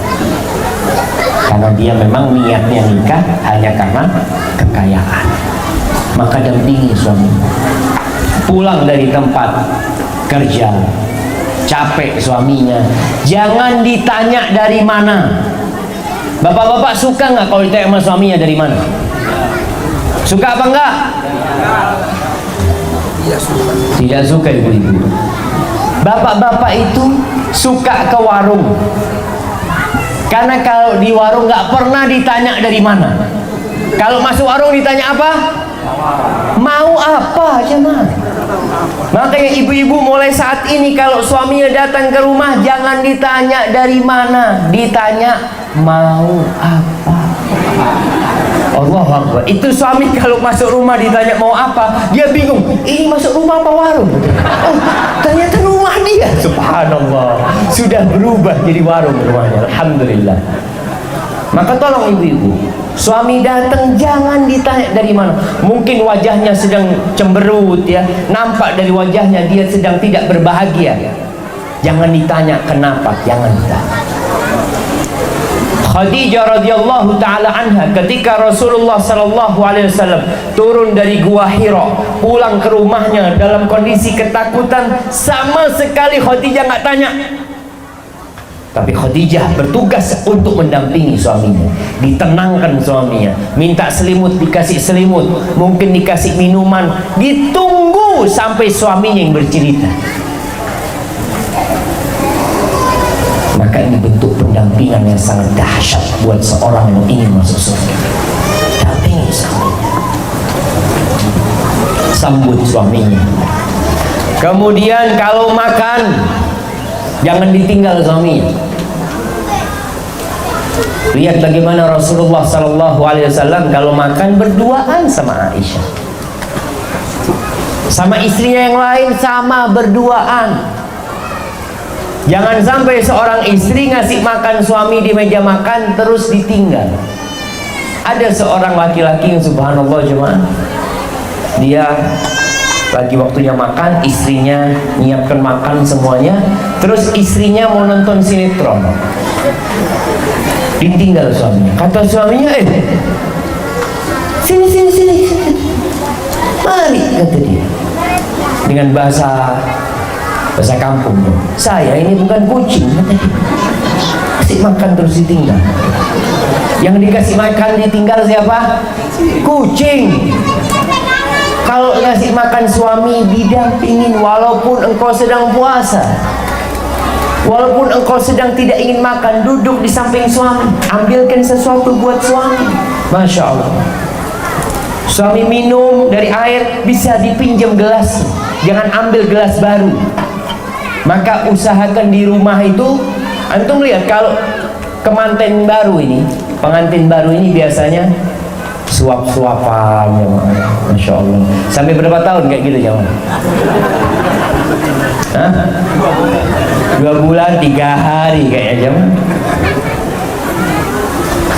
Karena dia memang niatnya nikah hanya karena kekayaan. Maka dampingi suaminya. Pulang dari tempat kerja, capek suaminya, jangan ditanya dari mana. Bapak-bapak suka nggak kalau ditanya sama suaminya dari mana? Suka apa enggak? Tidak suka ibu-ibu. Bapak-bapak itu suka ke warung, karena kalau di warung nggak pernah ditanya dari mana. Kalau masuk warung ditanya apa? Mau apa aja mah. Makanya ibu-ibu mulai saat ini kalau suaminya datang ke rumah jangan ditanya dari mana, ditanya mau apa. Allahu Akbar. Itu suami kalau masuk rumah ditanya mau apa, dia bingung. Ini masuk rumah apa warung? Oh, ternyata rumah dia. Subhanallah. Sudah berubah jadi warung rumahnya. Alhamdulillah. Maka tolong ibu-ibu, suami datang jangan ditanya dari mana. Mungkin wajahnya sedang cemberut ya, nampak dari wajahnya dia sedang tidak berbahagia. Jangan ditanya kenapa, jangan ditanya. Khadijah radhiyallahu taala anha ketika Rasulullah sallallahu alaihi wasallam turun dari Gua Hira pulang ke rumahnya dalam kondisi ketakutan, sama sekali Khadijah nggak tanya. Tapi Khadijah bertugas untuk mendampingi suaminya, ditenangkan suaminya, minta selimut dikasih selimut, mungkin dikasih minuman, ditunggu sampai suaminya yang bercerita. Maka ini bentuk pendampingan yang sangat dahsyat buat seorang yang ingin masuk surga. Dampingi suaminya, sambut suaminya. Kemudian kalau makan jangan ditinggal suaminya. Lihat bagaimana Rasulullah Sallallahu Alaihi Wasallam kalau makan berduaan sama Aisyah, sama istrinya yang lain sama berduaan. Jangan sampai seorang istri ngasih makan suami di meja makan terus ditinggal. Ada seorang laki-laki yang subhanallah jemaah, dia lagi waktunya makan, istrinya nyiapkan makan semuanya, terus istrinya mau nonton sinetron, ditinggal suaminya. Kata suaminya, sini, mari, kata dia dengan bahasa kampung. Saya ini bukan kucing, kata dia. Kasih makan terus ditinggal. Yang dikasih makan ditinggal siapa? Kucing. Kalau ngasih makan suami didampingin, walaupun engkau sedang puasa, walaupun engkau sedang tidak ingin makan, duduk di samping suami, ambilkan sesuatu buat suami. Masya Allah. Suami minum dari air bisa dipinjam gelas, jangan ambil gelas baru. Maka usahakan di rumah itu, antum lihat kalau kemanten baru ini, pengantin baru ini biasanya suap-suapan ya, Masya Allah. Sampai berapa tahun kayak gitu ya? 2 bulan 3 hari kayaknya.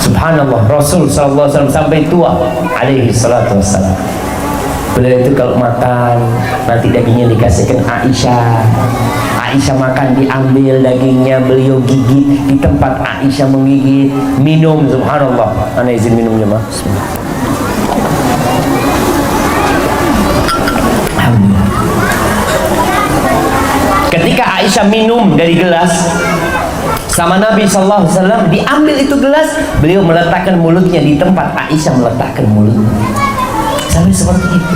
Subhanallah. Rasul sallallahu alaihi wasallam sampai tua alaihi salatu wassalam, beliau itu kalau makan nanti dagingnya dikasihkan Aisyah. Aisyah makan diambil dagingnya, beliau gigit di tempat Aisyah menggigit. Minum, subhanallah. Ana izin minumnya mah. Ketika Aisyah minum dari gelas sama Nabi Sallallahu Alaihi Wasallam, diambil itu gelas, beliau meletakkan mulutnya di tempat Aisyah meletakkan mulutnya. Sampai seperti itu.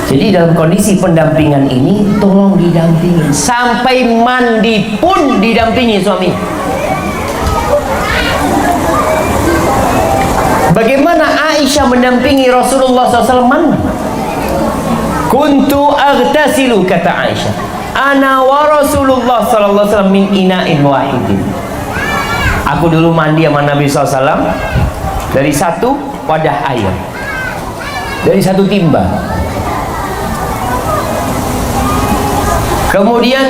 Jadi dalam kondisi pendampingan ini tolong didampingi, sampai mandi pun didampingi suami. Bagaimana Aisyah mendampingi Rasulullah SAW mandi? Kuntu aghtasilu, kata Aisyah, ana wa Rasulullah sallallahu alaihi wasallam min ina'in wahidin. Aku dulu mandi sama Nabi SAW dari satu wadah air, dari satu timba. Kemudian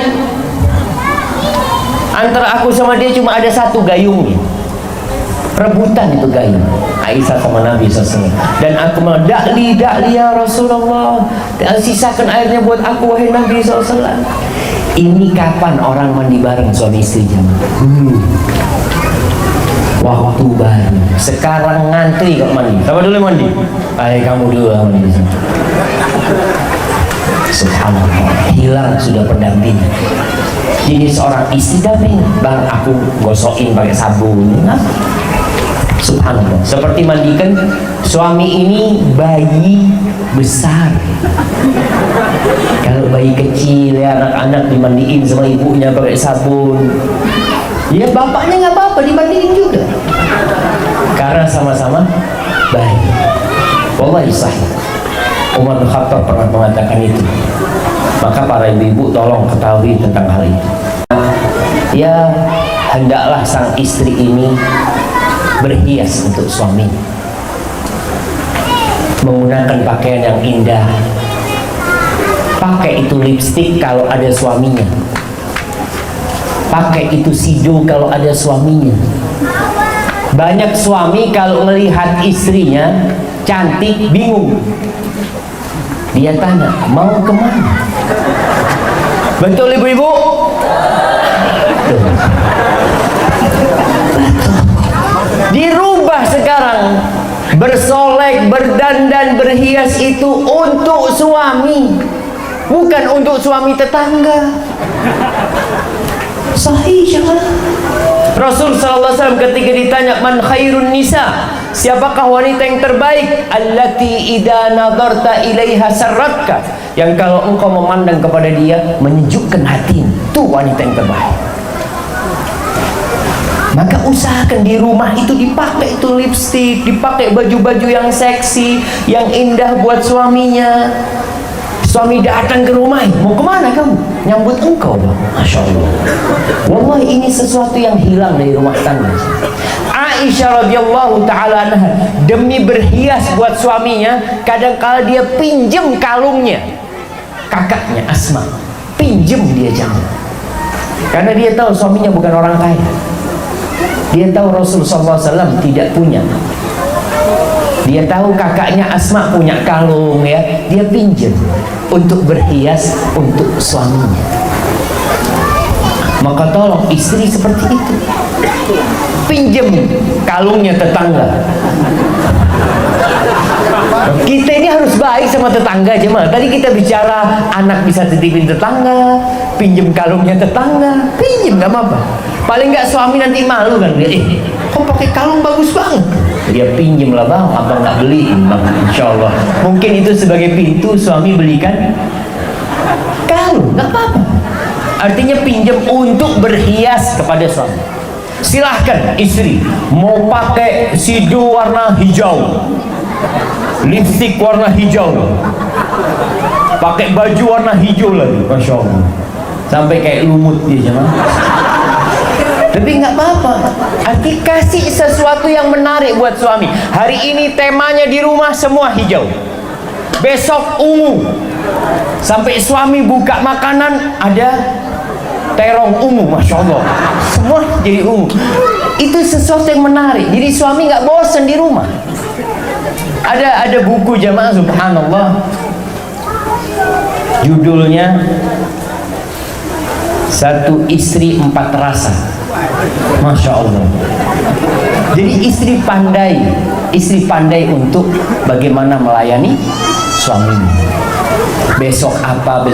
antara aku sama dia cuma ada satu gayungnya. Rebutan itu gayung Aisyah sama Nabi SAW. Dan aku bilang, dakli ya Rasulullah, sisakan airnya buat aku wahai Nabi SAW. Ini kapan orang mandi bareng suami istri jamaah? Waktu baru. Sekarang ngantri kok mandi. Siapa dulu mandi? Kamu dulu mandi. Subhanallah, hilang sudah pendampingnya. Jadi seorang istri damping, bang aku gosokin pakai sabun. Subhanallah, seperti mandikan suami ini bayi besar. Kalau bayi kecil ya, anak-anak dimandiin sama ibunya pakai sabun, ya bapaknya nggak apa-apa dimandiin juga, karena sama-sama bayi. Wallahi sahih, Umar bin Khattab pernah mengatakan itu. Maka para ibu-ibu tolong ketahui tentang hal itu. Ya, hendaklah sang istri ini berhias untuk suami, menggunakan pakaian yang indah. Pakai itu lipstik kalau ada suaminya, pakai itu sido kalau ada suaminya. Banyak suami kalau melihat istrinya cantik bingung, dia tanya mau kemana. Betul ibu-ibu? Dirubah sekarang, bersolek, berdandan, berhias itu untuk suami, bukan untuk suami tetangga. Sahih jemaah. Rasul sallallahu alaihi wasallam ketika ditanya man khairun nisa, siapakah wanita yang terbaik? Allati idza nadarta ilaiha sarratka, yang kalau engkau memandang kepada dia menyejukkan hatimu, itu wanita yang terbaik. Maka usahakan di rumah itu dipakai itu lipstik, dipakai baju-baju yang seksi, yang indah buat suaminya. Suami datang ke rumah, mau kemana kamu? Nyambut engkau, bang. Masya Allah. Wallahi ini sesuatu yang hilang dari rumah tangga. Aisyah radhiyallahu ta'ala anha demi berhias buat suaminya, kadang-kala dia pinjem kalungnya kakaknya Asma, pinjem dia jangan, karena dia tahu suaminya bukan orang kaya. Dia tahu Rasulullah SAW tidak punya. Dia tahu kakaknya Asma punya kalung ya, dia pinjam untuk berhias untuk suaminya. Maka tolong istri seperti itu, pinjam kalungnya tetangga. Kita ini harus baik sama tetangga aja mah. Tadi kita bicara anak bisa titipin tetangga, pinjam kalungnya tetangga, pinjam nggak apa-apa. Paling nggak suami nanti malu kan, kok pakai kalung bagus banget. Dia pinjam lah bang, abang nggak beliin bang, insya Allah. Mungkin itu sebagai pintu suami belikan kalung, nggak apa-apa. Artinya pinjam untuk berhias kepada suami. Silahkan istri mau pakai sido warna hijau, lipstik warna hijau, pakai baju warna hijau lagi, masya Allah, sampai kayak lumut dia jangan. Tapi nggak apa-apa. Arti kasih sesuatu yang menarik buat suami. Hari ini temanya di rumah semua hijau, besok ungu, sampai suami buka makanan ada terong ungu, masya Allah, semua jadi ungu. Itu sesuatu yang menarik. Jadi suami nggak bosan di rumah. Ada buku jamaah, subhanallah, judulnya Satu Istri Empat Rasa. Masya Allah. Jadi istri pandai untuk bagaimana melayani suaminya. Besok apa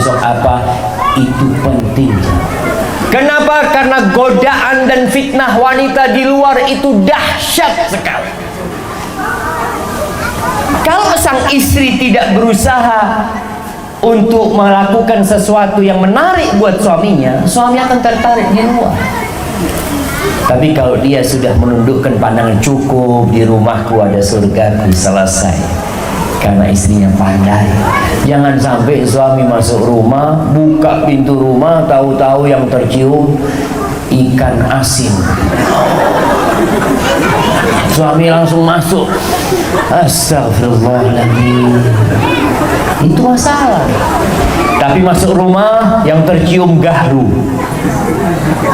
itu penting. Kenapa? Karena godaan dan fitnah wanita di luar itu dahsyat sekali. Kalau sang istri tidak berusaha untuk melakukan sesuatu yang menarik buat suaminya, suami akan tertarik di luar. Tapi kalau dia sudah menundukkan pandangan, cukup di rumahku ada surgaku, selesai. Karena istrinya pandai. Jangan sampai suami masuk rumah, buka pintu rumah, tahu-tahu yang tercium ikan asin. Suami langsung masuk. Astagfirullahaladzim. Itu masalah. Tapi masuk rumah yang tercium gahru.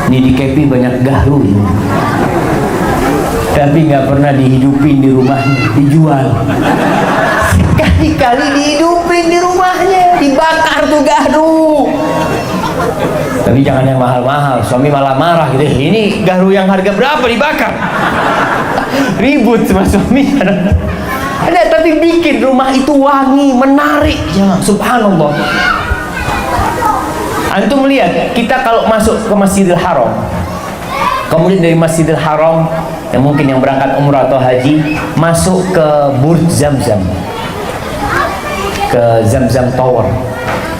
Ini di Kepi banyak gahru ini. Tapi nggak pernah dihidupin di rumahnya, dijual. Sekali-kali dihidupin di rumahnya, dibakar tuh gahru. Tapi jangan yang mahal-mahal, suami malah marah gitu. Ini gahru yang harga berapa dibakar? Ribut sama suami. Ada, tapi bikin rumah itu wangi, menarik. Ya, subhanallah. Antum lihat, kita kalau masuk ke Masjidil Haram, kemudian dari Masjidil Haram, yang mungkin yang berangkat umrah atau haji, masuk ke Burj Zamzam, ke Zamzam Tower.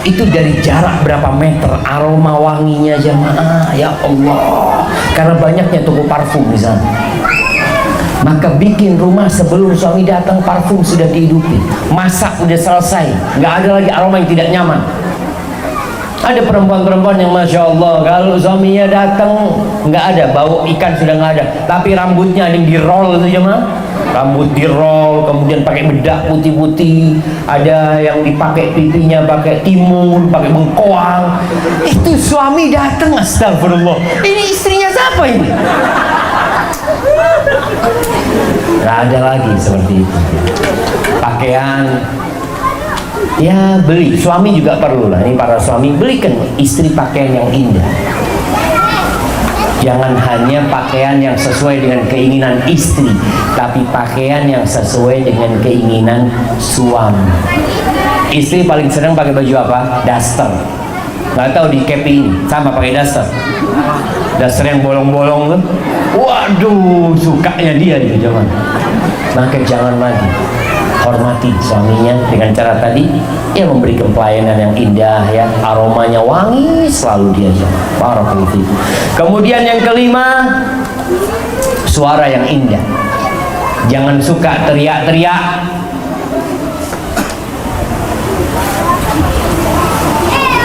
Itu dari jarak berapa meter, aroma wanginya jamaah, ya Allah. Karena banyaknya toko parfum di sana. Maka bikin rumah sebelum suami datang, parfum sudah dihidupi, masak udah selesai, nggak ada lagi aroma yang tidak nyaman. Ada perempuan-perempuan yang Masya Allah, kalau suaminya datang nggak ada, bau ikan sudah nggak ada, tapi rambutnya ada yang di roll itu jemaah. Rambut di roll, kemudian pakai bedak putih-putih, ada yang dipakai pipinya pakai timun, pakai bengkoang. Itu suami datang, astagfirullah. Ini istrinya siapa ini? Nggak ada lagi seperti itu. Pakaian, ya beli. Suami juga perlu lah. Ini para suami, belikan istri pakaian yang indah. Jangan hanya pakaian yang sesuai dengan keinginan istri, tapi pakaian yang sesuai dengan keinginan suami. Istri paling senang pakai baju apa? Daster. Nggak tahu di Kepi ini sama pakai daster. Daster yang bolong-bolong tuh. Waduh, sukanya dia itu jangan. Maka jangan lagi. Hormati suaminya dengan cara tadi, dia memberikan pelayanan yang indah, ya, aromanya wangi selalu dia jalan. Barakallahu fiik. Kemudian yang kelima, suara yang indah. Jangan suka teriak-teriak.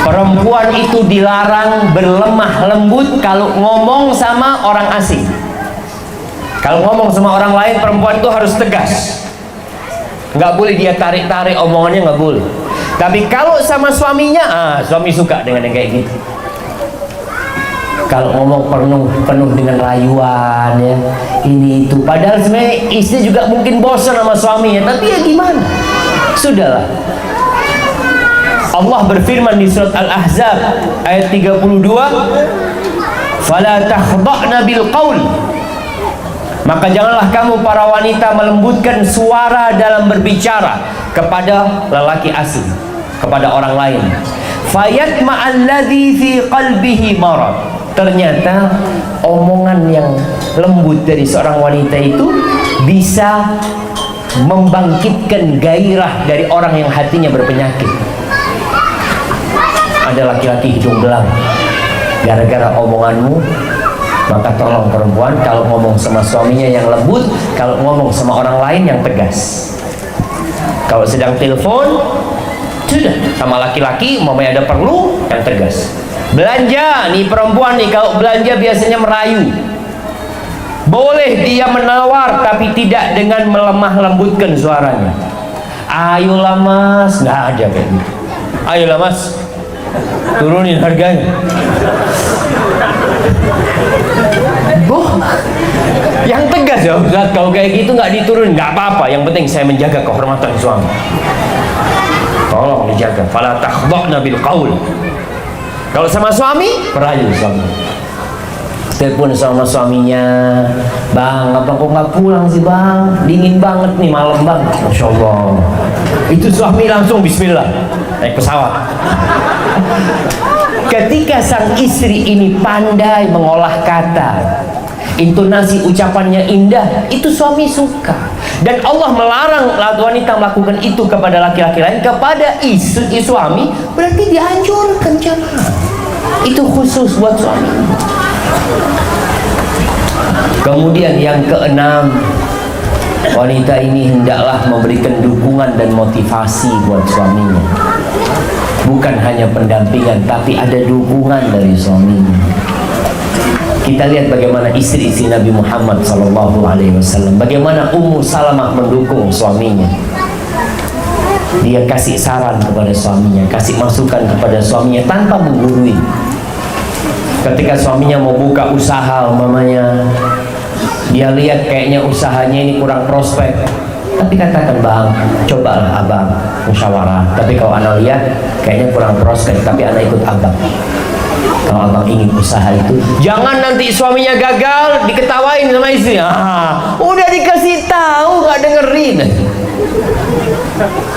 Perempuan itu dilarang berlemah lembut kalau ngomong sama orang asing. Kalau ngomong sama orang lain, perempuan itu harus tegas. Nggak boleh dia tarik-tarik omongannya, nggak boleh. Tapi kalau sama suaminya, suami suka dengan yang kayak gitu. Kalau ngomong penuh dengan rayuan, ya, ini itu. Padahal sebenarnya istri juga mungkin bosan sama suaminya, tapi ya gimana? Sudahlah. Allah berfirman di surat Al-Ahzab ayat 32, "Fala takhda'na bil qaul." Maka janganlah kamu para wanita melembutkan suara dalam berbicara kepada lelaki asing, kepada orang lain. Fayatma'alladzi fi qalbihi marad. Ternyata omongan yang lembut dari seorang wanita itu bisa membangkitkan gairah dari orang yang hatinya berpenyakit. Ada laki-laki hidung belang gara-gara omonganmu. Maka tolong perempuan, kalau ngomong sama suaminya yang lembut, kalau ngomong sama orang lain yang tegas. Kalau sedang telepon, sudah, sama laki-laki mamanya ada perlu, yang tegas. Belanja, nih perempuan nih, kalau belanja biasanya merayu. Boleh dia menawar, tapi tidak dengan melemah lembutkan suaranya. Ayolah mas, nggak ada kayak gitu. Ayolah mas, turunin harganya. Boh, yang tegas ya Ustaz, kalau kayak gitu nggak diturun, nggak apa-apa, yang penting saya menjaga kehormatan suami. Tolong dijaga. Fala takhda'na bil qaul. Kalau sama suami, merayu suami. Telepon sama suaminya, bang, apa kok nggak pulang sih bang? Dingin banget nih malam bang. Masya Allah. Itu suami langsung bismillah naik pesawat. Ketika sang istri ini pandai mengolah kata, intonasi ucapannya indah, itu suami suka. Dan Allah melarang wanita melakukan itu kepada laki-laki lain. Kepada istri suami berarti dianjurkan, jangan. Itu khusus buat suami. Kemudian yang keenam, wanita ini hendaklah memberikan dukungan dan motivasi buat suaminya. Bukan hanya pendampingan, tapi ada dukungan dari suaminya. Kita lihat bagaimana istri-istri Nabi Muhammad SAW, bagaimana Ummu Salamah mendukung suaminya. Dia kasih saran kepada suaminya, kasih masukan kepada suaminya tanpa menggurui. Ketika suaminya mau buka usaha umpamanya, dia lihat kayaknya usahanya ini kurang prospek, tapi katakan, bang, cobalah abang musyawarah. Tapi kalau anak lihat kayaknya kurang prospek, tapi anak ikut abang. Kalau abang ingin usaha itu, jangan nanti suaminya gagal diketawain sama istri. Udah dikasih tahu nggak dengerin.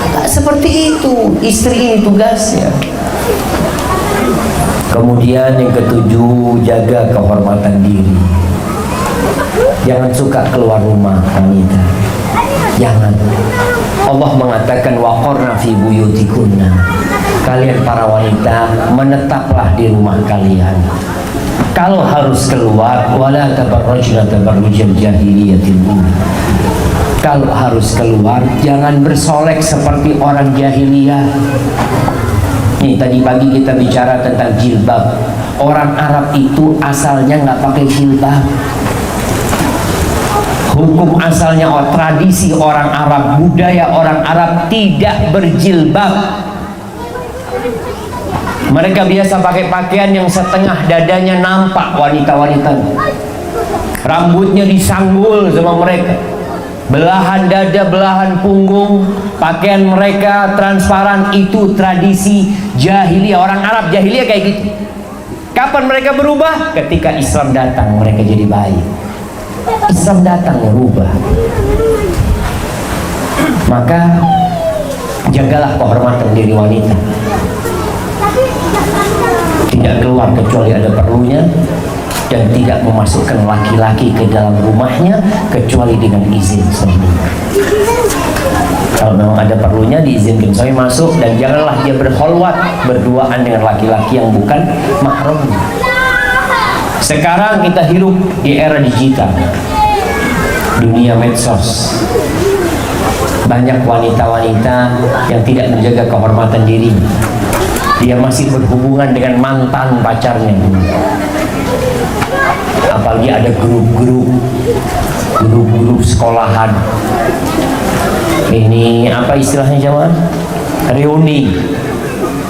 Tak seperti itu, istri ini tugasnya. Kemudian yang ketujuh, jaga kehormatan diri. Jangan suka keluar rumah wanita. Jangan. Allah mengatakan waqarna fi buyutikunna. Kalian para wanita menetaplah di rumah kalian. Kalau harus keluar, wala tabarrujna tabarrujal jahiliyatil ula. Kalau harus keluar, jangan bersolek seperti orang jahiliyah. Nih, tadi pagi kita bicara tentang jilbab. Orang Arab itu asalnya nggak pakai jilbab. Hukum asalnya, tradisi orang Arab, budaya orang Arab tidak berjilbab. Mereka biasa pakai pakaian yang setengah dadanya nampak wanita-wanita. Rambutnya disanggul sama mereka. Belahan dada, belahan punggung, pakaian mereka transparan. Itu tradisi jahiliyah. Orang Arab jahiliyah kayak gitu. Kapan mereka berubah? Ketika Islam datang, mereka jadi baik. Islam datang merubah. Maka jagalah kehormatan diri wanita. Tidak keluar kecuali ada perlunya, dan tidak memasukkan laki-laki ke dalam rumahnya kecuali dengan izin suami. Kalau memang ada perlunya, diizinkan suami masuk, dan janganlah dia berkholwat berduaan dengan laki-laki yang bukan mahramnya. Sekarang kita hidup di era digital, dunia medsos. Banyak wanita-wanita yang tidak menjaga kehormatan dirinya. Dia masih berhubungan dengan mantan pacarnya. Apalagi ada grup-grup sekolahan. Ini apa istilahnya jemaah? Reuni.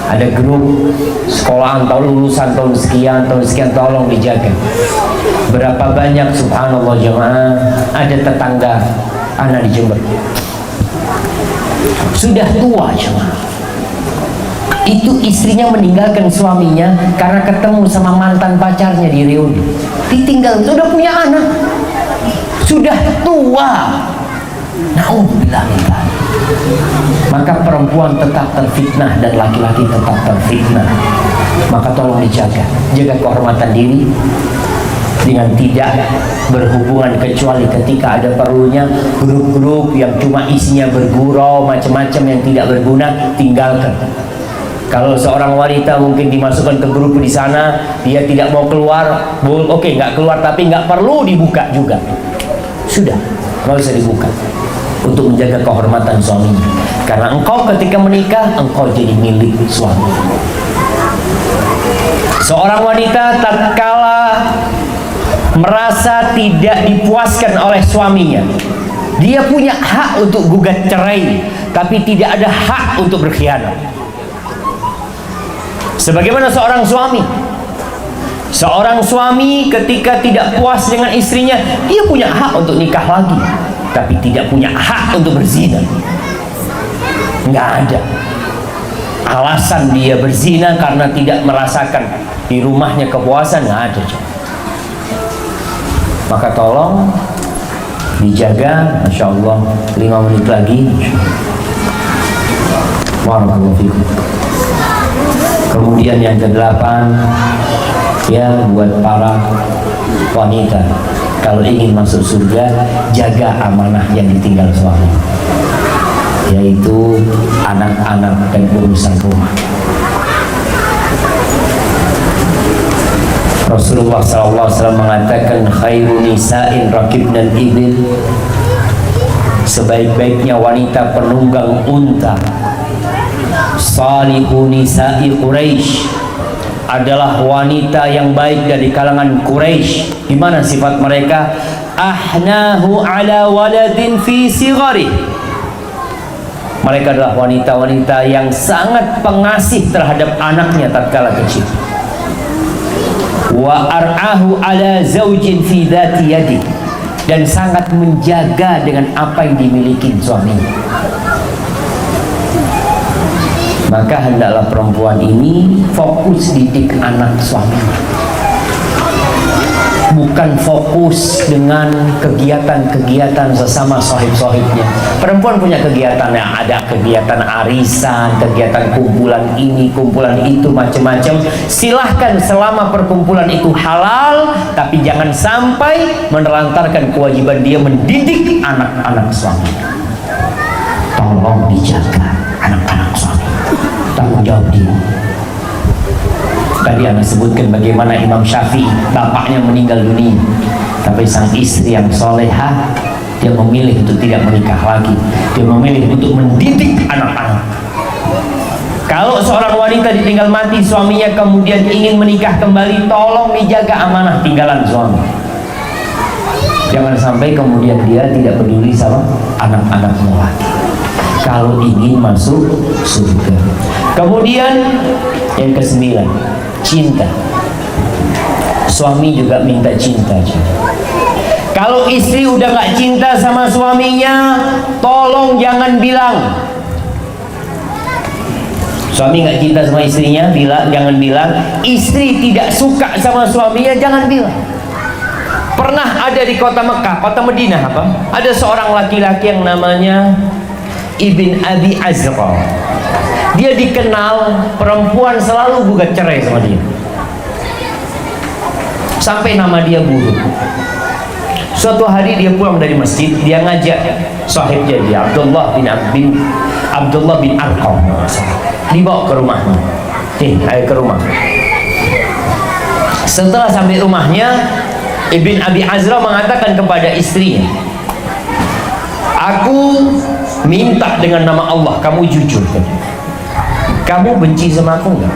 Ada grup sekolahan, lulusan tahun sekian, tolong dijaga. Berapa banyak subhanallah jemaah, ada tetangga anak di Jember sudah tua jemaah, itu istrinya meninggalkan suaminya karena ketemu sama mantan pacarnya di reuni. Ditinggal, sudah punya anak, sudah tua. Na'udzubillah. Maka perempuan tetap terfitnah dan laki-laki tetap terfitnah. Maka tolong dijaga, jaga kehormatan diri dengan tidak berhubungan kecuali ketika ada perlunya. Grup-grup yang cuma isinya bergurau macam-macam yang tidak berguna, tinggalkan. Kalau seorang wanita mungkin dimasukkan ke grup di sana, dia tidak mau keluar, oke, nggak keluar, tapi nggak perlu dibuka juga. Sudah, nggak usah dibuka, untuk menjaga kehormatan suaminya. Karena engkau ketika menikah, engkau jadi milik suami. Seorang wanita tatkala merasa tidak dipuaskan oleh suaminya, dia punya hak untuk gugat cerai, tapi tidak ada hak untuk berkhianat. Sebagaimana seorang suami ketika tidak puas dengan istrinya, dia punya hak untuk nikah lagi, tapi tidak punya hak untuk berzina. Nggak ada alasan dia berzina karena tidak merasakan di rumahnya kepuasan, nggak ada. Maka tolong dijaga. Masya Allah, 5 menit lagi. Barakallahu fikum. Kemudian yang ke-8, ya, buat para wanita, kalau ingin masuk surga, jaga amanah yang ditinggal suami, yaitu anak-anak dan urusan rumah. Rasulullah SAW mengatakan, khairu nisa'in rakibnan ibil, sebaik-baiknya wanita penunggang unta, salihu nisa'i Quraisy, adalah wanita yang baik dari kalangan Quraisy. Di mana sifat mereka? Ahnahu ala waladin fi sighari. Mereka adalah wanita-wanita yang sangat pengasih terhadap anaknya tatkala kecil. Wa ar'ahu ala zaujin fi dhati yadi, dan sangat menjaga dengan apa yang dimiliki suaminya. Maka hendaklah perempuan ini fokus didik anak suaminya, bukan fokus dengan kegiatan-kegiatan sesama sohib-sohibnya. Perempuan punya kegiatan, yang ada kegiatan arisan, kegiatan kumpulan ini, kumpulan itu, macam-macam. Silahkan selama perkumpulan itu halal, tapi jangan sampai menelantarkan kewajiban dia mendidik anak-anak suaminya. Tolong dijaga anak-anak suami, tanggung jawab dia. Tadi Anda sebutkan bagaimana Imam Syafi'i, bapaknya meninggal dunia, tapi sang istri yang solehah, dia memilih untuk tidak menikah lagi. Dia memilih untuk mendidik anak-anak. Kalau seorang wanita ditinggal mati suaminya kemudian ingin menikah kembali, tolong dijaga amanah tinggalan suami. Jangan sampai kemudian dia tidak peduli sama anak-anaknya lagi kalau ingin masuk surga. Kemudian yang ke-9, cinta. Suami juga minta cinta. Kalau istri udah gak cinta sama suaminya, tolong jangan bilang. Suami gak cinta sama istrinya, jangan bilang. Istri tidak suka sama suaminya, jangan bilang. Pernah ada di kota Mekah, kota Madinah ada seorang laki-laki yang namanya Ibn Abi Azra. Dia dikenal perempuan selalu gugat cerai sama dia, sampai nama dia buruk. Suatu hari dia pulang dari masjid, dia ngajak sahibnya dia, Abdullah bin Arqam, dibawa ke rumahnya. Ayo ke rumah. Setelah sampai rumahnya, Ibn Abi Azra mengatakan kepada istrinya, aku minta dengan nama Allah, kamu jujur. Kamu benci sama aku enggak?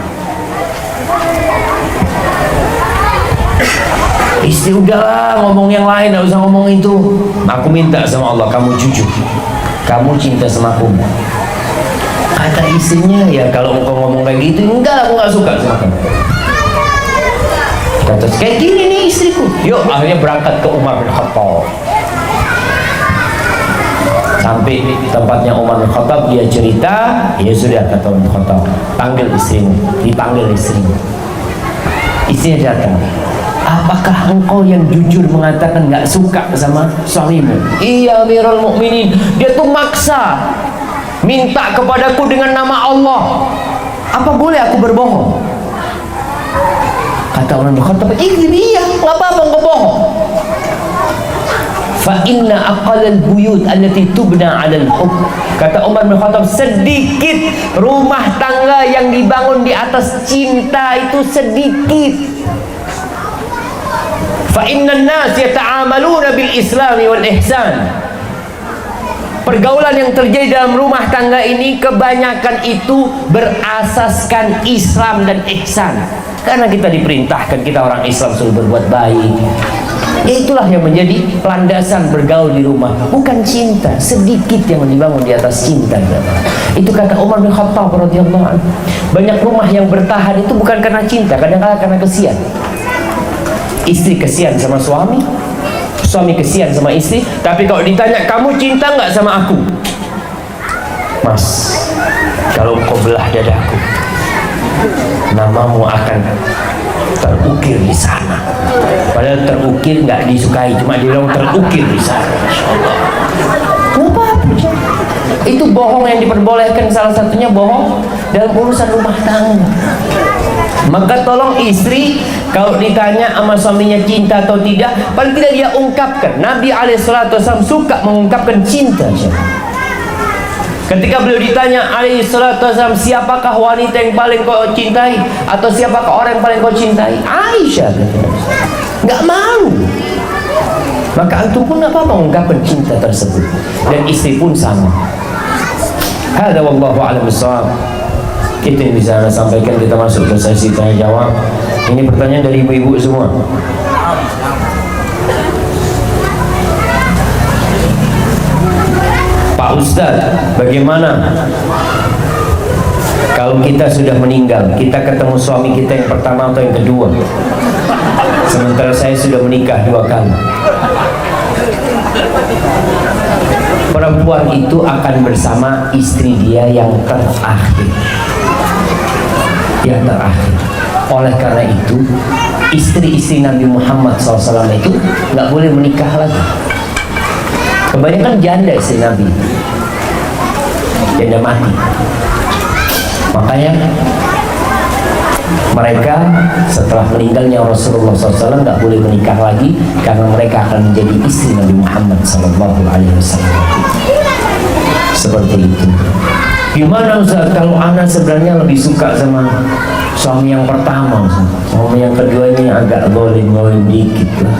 Istri, udahlah ngomong yang lain, enggak usah ngomong itu. Aku minta sama Allah, kamu jujur. Kamu cinta sama aku enggak? Kata istrinya, ya kalau engkau ngomong kayak gitu, enggak, aku enggak suka sama kamu. Kata, kayak gini nih istriku. Yuk, akhirnya berangkat ke Umar bin Khattab. Sampai tempatnya Umar bin Khattab, dia cerita. Ya sudah, kata Umar bin Khattab, panggil istrimu. Dipanggil istrimu. Istrinya datang. Apakah engkau yang jujur mengatakan nggak suka sama suamimu? Iya, Amirul Mukminin. Dia tuh maksa minta kepadaku dengan nama Allah. Apa boleh aku berbohong? Kata Umar bin Khattab, iya, nggak apa-apa engkau bohong. Fa inna aqalal buyut allati tubna 'alal hub. Kata Umar bin Khattab, sedikit rumah tangga yang dibangun di atas cinta itu sedikit. Fa innan nas yata'amaluna bil islami wal ihsan. Pergaulan yang terjadi dalam rumah tangga ini kebanyakan itu berasaskan Islam dan ihsan. Karena kita diperintahkan, kita orang Islam suruh berbuat baik. Ya itulah yang menjadi landasan bergaul di rumah, bukan cinta. Sedikit yang dibangun di atas cinta. Itu kata Umar bin Khattab radhiyallahu anhu. Banyak rumah yang bertahan itu bukan karena cinta, kadang-kadang karena kesian. Istri kesian sama suami, suami kesian sama istri. Tapi kalau ditanya, kamu cinta nggak sama aku? Mas, kalau kau belah dadaku, namamu akan terukir di sana. Padahal terukir nggak disukai, cuma dibilang terukir di sana. Apa? Itu bohong yang diperbolehkan, salah satunya bohong dalam urusan rumah tangga. Maka tolong istri, kalau ditanya sama suaminya cinta atau tidak, paling tidak dia ungkapkan. Nabi SAW suka mengungkapkan cinta. Ketika beliau ditanya SAW, siapakah wanita yang paling kau cintai, atau siapakah orang yang paling kau cintai? Aisyah, nggak malu. Maka antum pun apa mengungkapkan cinta tersebut, dan istri pun sama. Hada wallahu a'lam bissawab. Itu yang bisa Anda sampaikan. Kita masuk ke sesi tanya jawab. Ini pertanyaan dari ibu-ibu semua. Pak Ustadz, bagaimana kalau kita sudah meninggal, kita ketemu suami kita yang pertama atau yang kedua, sementara saya sudah menikah 2 kali? Perempuan itu akan bersama istri dia yang terakhir. Yang terakhir. Oleh karena itu, istri-istri Nabi Muhammad SAW itu nggak boleh menikah lagi. Kebanyakan janda istri Nabi, janda mati. Makanya mereka setelah meninggalnya Rasulullah SAW nggak boleh menikah lagi, karena mereka akan menjadi istri Nabi Muhammad SAW. Seperti itu. Gimana Ustaz kalau anak sebenarnya lebih suka sama suami yang pertama, suami yang keduanya yang agak boleh dikit lah,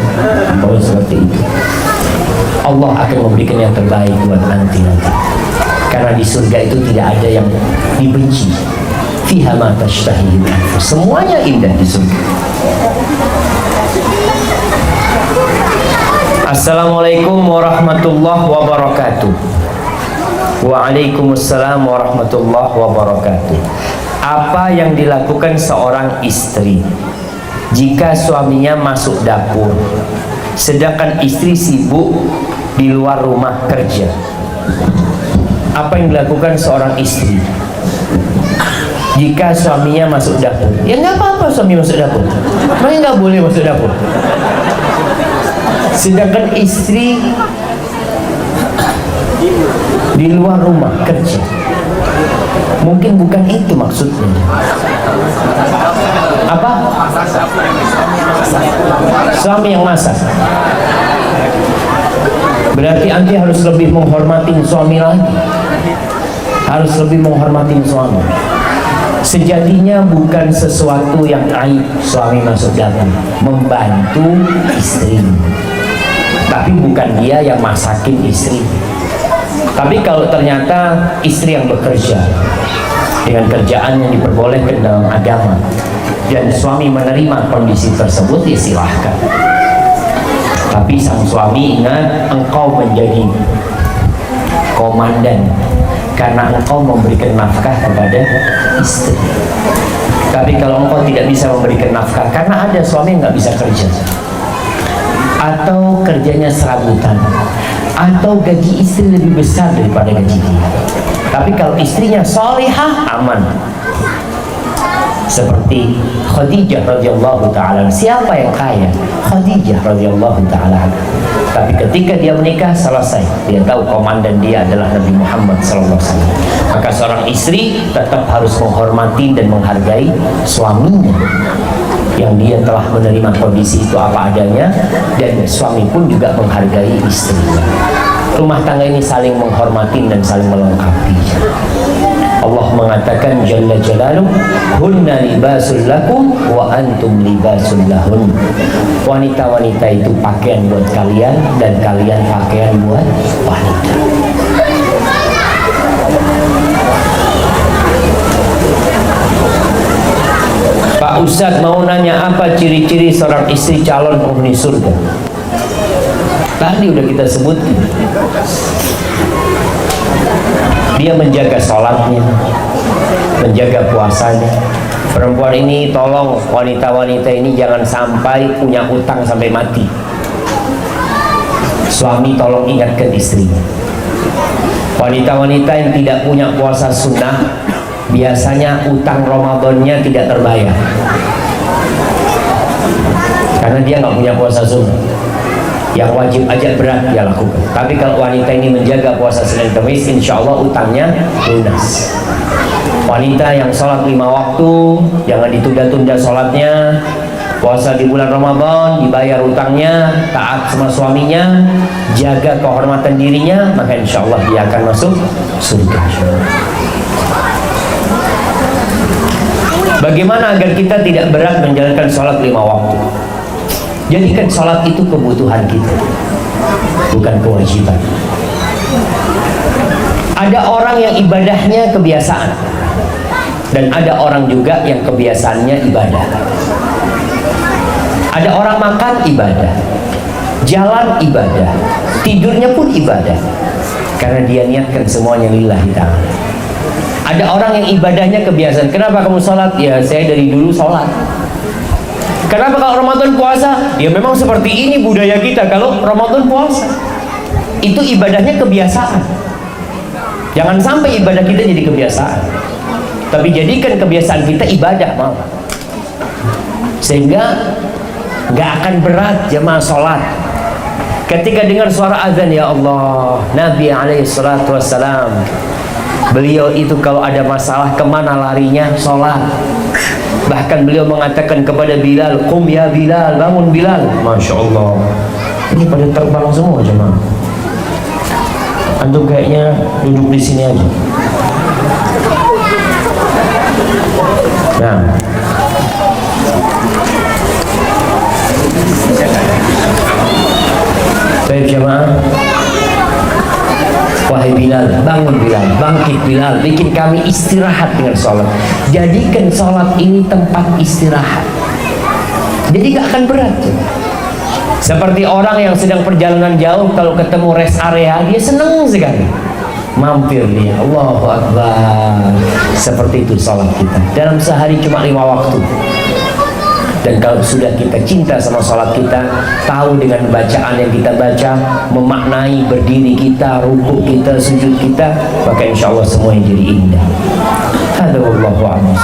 kalau seperti itu? Allah akan memberikan yang terbaik buat nanti. Karena di surga itu tidak ada yang dibenci. Fiha ma tashtahi anfus. Semuanya indah di surga. Assalamualaikum warahmatullahi wabarakatuh. Waalaikumsalam warahmatullahi wabarakatuh. Apa yang dilakukan seorang istri jika suaminya masuk dapur sedangkan istri sibuk di luar rumah kerja? Apa yang dilakukan seorang istri jika suaminya masuk dapur? Ya nggak apa-apa suami masuk dapur, makanya nggak boleh masuk dapur. Sedangkan istri di luar rumah kerja, mungkin bukan itu maksudnya. Apa? Suami yang masak. Berarti anti harus lebih menghormati suami lagi. Harus lebih menghormati suami. Sejatinya bukan sesuatu yang aib suami masuk dapur membantu istri, tapi bukan dia yang masakin istri. Tapi kalau ternyata istri yang bekerja dengan kerjaan yang diperbolehkan dalam agama dan suami menerima kondisi tersebut, ya silahkan. Tapi sang suami ingat, engkau menjadi komandan karena engkau memberikan nafkah kepada istri. Tapi kalau engkau tidak bisa memberikan nafkah karena ada suami yang nggak bisa kerja, atau kerjanya serabutan, atau gaji istri lebih besar daripada gaji dia, tapi kalau istrinya solihah, aman. Seperti Khadijah radhiyallahu taala. Siapa yang kaya? Khadijah radhiyallahu taala. Tapi ketika dia menikah, selesai. Dia tahu komandan dia adalah Nabi Muhammad sallallahu alaihi wasallam. Maka seorang istri tetap harus menghormati dan menghargai suaminya yang dia telah menerima kondisi itu apa adanya, dan suami pun juga menghargai istrinya. Rumah tangga ini saling menghormati dan saling melengkapi. Allah mengatakan Jalla Jalaluh, hunna libasul lakum wa antum libasul lahun. Wanita-wanita itu pakaian buat kalian dan kalian pakaian buat wanita. Pak Ustadz mau nanya, apa ciri-ciri seorang istri calon penghuni surga? Tadi udah kita sebutkan. Dia menjaga sholatnya, menjaga puasanya. Perempuan ini tolong, wanita-wanita ini jangan sampai punya utang sampai mati. Suami tolong ingatkan istrinya. Wanita-wanita yang tidak punya puasa sunnah, biasanya utang Ramadannya tidak terbayar karena dia nggak punya puasa sunnah. Yang wajib aja berat dia lakukan. Tapi kalau wanita ini menjaga puasa Senin Kamis, insya Allah utangnya lunas. Wanita yang sholat 5 waktu, jangan ditunda-tunda sholatnya. Puasa di bulan Ramadan, dibayar utangnya, taat sama suaminya, jaga kehormatan dirinya, maka insya Allah dia akan masuk surga. Bagaimana agar kita tidak berat menjalankan sholat 5 waktu? Jadikan sholat itu kebutuhan kita, bukan kewajiban. Ada orang yang ibadahnya kebiasaan, Dan ada orang juga yang kebiasaannya ibadah. Ada orang makan ibadah, jalan ibadah, tidurnya pun ibadah, karena dia niatkan semuanya lillahi ta'ala. Ada orang yang ibadahnya kebiasaan. Kenapa kamu sholat? Ya saya dari dulu sholat. Kenapa kalau Ramadan puasa? Ya memang seperti ini budaya kita kalau Ramadan puasa. Itu ibadahnya kebiasaan. Jangan sampai ibadah kita jadi kebiasaan, tapi jadikan kebiasaan kita ibadah malah. Sehingga gak akan berat jemaah sholat. Ketika dengar suara azan, ya Allah, Nabi SAW, beliau itu kalau ada masalah kemana larinya? Sholat. Bahkan beliau mengatakan kepada Bilal, "Qum ya Bilal, bangun Bilal." Masya Allah, ini pada terbang semua jemaah. Antum kayaknya duduk di sini aja. Nah, baik jemaah. Wahai Bilal, bangun Bilal, bangkit Bilal, bikin kami istirahat dengan sholat. Jadikan sholat ini tempat istirahat, jadi gak akan berat. Seperti orang yang sedang perjalanan jauh, kalau ketemu rest area dia senang sekali, mampir dia, Allahu Akbar. Seperti itu sholat kita. Dalam sehari cuma 5 waktu. Dan kalau sudah kita cinta sama sholat kita, tahu dengan bacaan yang kita baca, memaknai berdiri kita, rukuk kita, sujud kita, maka insya Allah semuanya jadi indah. Wallahu a'lam.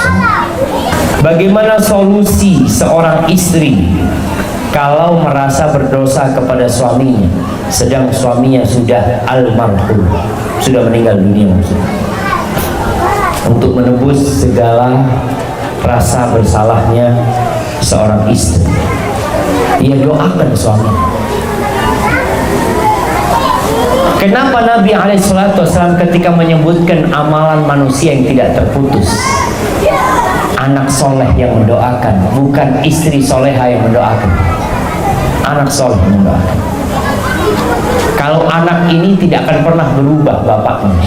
Bagaimana solusi seorang istri kalau merasa berdosa kepada suaminya, sedang suaminya sudah almarhum, sudah meninggal dunia maksudnya, untuk menebus segala rasa bersalahnya seorang istri? Ia doakan suami. Kenapa Nabi SAW ketika menyebutkan amalan manusia yang tidak terputus, anak soleh yang mendoakan, bukan istri soleha yang mendoakan, anak soleh yang mendoakan. Kalau anak ini tidak akan pernah berubah bapaknya,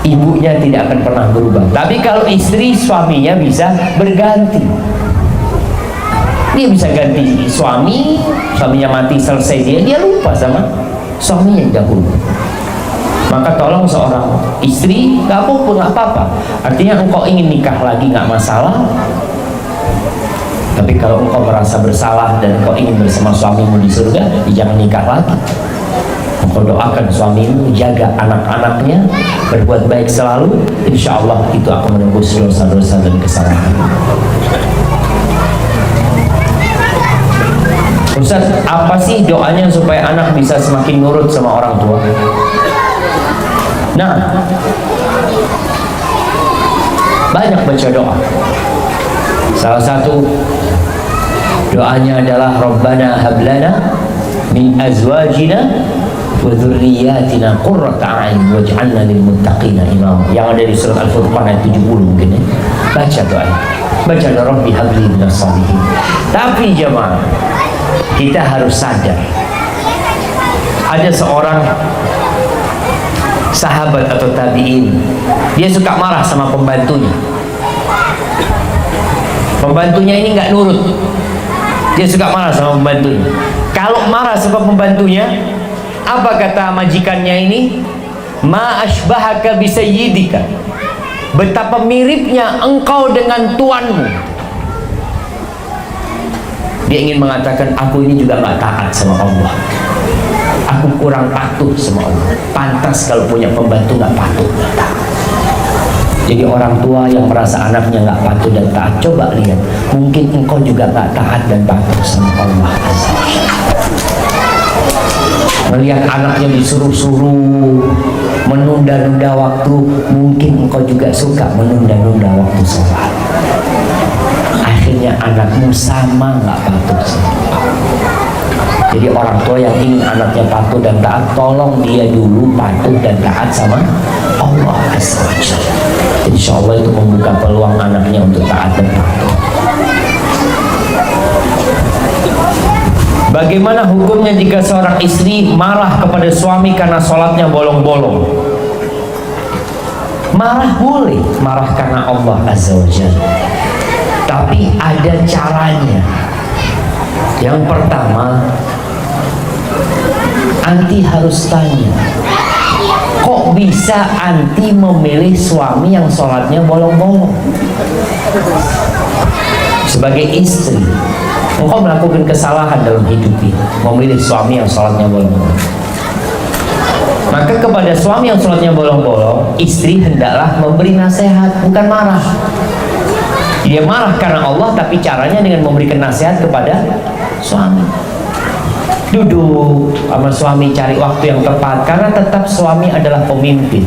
ibunya tidak akan pernah berubah. Tapi kalau istri, suaminya bisa berganti. Dia bisa ganti suami, suaminya mati selesai dia lupa sama suaminya yang dahulu. Maka tolong seorang istri, gak apa-apa. Artinya engkau ingin nikah lagi gak masalah. Tapi kalau engkau merasa bersalah dan engkau ingin bersama suamimu di surga, jangan nikah lagi. Engkau doakan suamimu, jaga anak-anaknya, berbuat baik selalu. Insya Allah itu akan menembus dosa-dosa dan kesalahan. Ustaz, apa sih doanya supaya anak bisa semakin nurut sama orang tua? Nah, banyak baca doa. Salah satu doanya adalah Rabbana hablana min azwajina wa dzurriyyatina qurrata a'yun waj'alna lil muttaqina imama. Yang ada di surat Al-Furqan ayat 70 mungkin ya. Baca doanya. Baca Rabbi habli minas shalihin. Tapi jemaah, kita harus sadar, ada seorang sahabat atau tabi'in, dia suka marah sama pembantunya. Pembantunya ini nggak nurut, dia suka marah sama pembantunya. Kalau marah sama pembantunya, apa kata majikannya ini? Ma ashbahaka bisayyidika, betapa miripnya engkau dengan tuanmu. Dia ingin mengatakan, aku ini juga gak taat sama Allah, aku kurang patuh sama Allah. Pantas kalau punya pembantu gak patuh, gak taat. Jadi orang tua yang merasa anaknya gak patuh dan taat, coba lihat, mungkin engkau juga gak taat dan patuh sama Allah. Melihat anaknya disuruh-suruh, menunda-nunda waktu, mungkin engkau juga suka menunda-nunda waktu sholat. Akhirnya anakmu sama nggak patuh. Jadi orang tua yang ingin anaknya patuh dan taat, tolong dia dulu patuh dan taat sama Allah Azza wa Jalla. Insya Allah itu membuka peluang anaknya untuk taat dan patuh. Bagaimana hukumnya jika seorang istri marah kepada suami karena sholatnya bolong-bolong? Marah boleh, marah karena Allah Azza wa Jalla, tapi ada caranya. Yang pertama, anti harus tanya, kok bisa anti memilih suami yang sholatnya bolong-bolong? Sebagai istri, engkau melakukan kesalahan dalam hidup ini, memilih suami yang sholatnya bolong-bolong. Maka kepada suami yang sholatnya bolong-bolong, istri hendaklah memberi nasihat, bukan marah. Dia marah karena Allah, tapi caranya dengan memberikan nasihat kepada suami. Duduk sama suami, cari waktu yang tepat, karena tetap suami adalah pemimpin.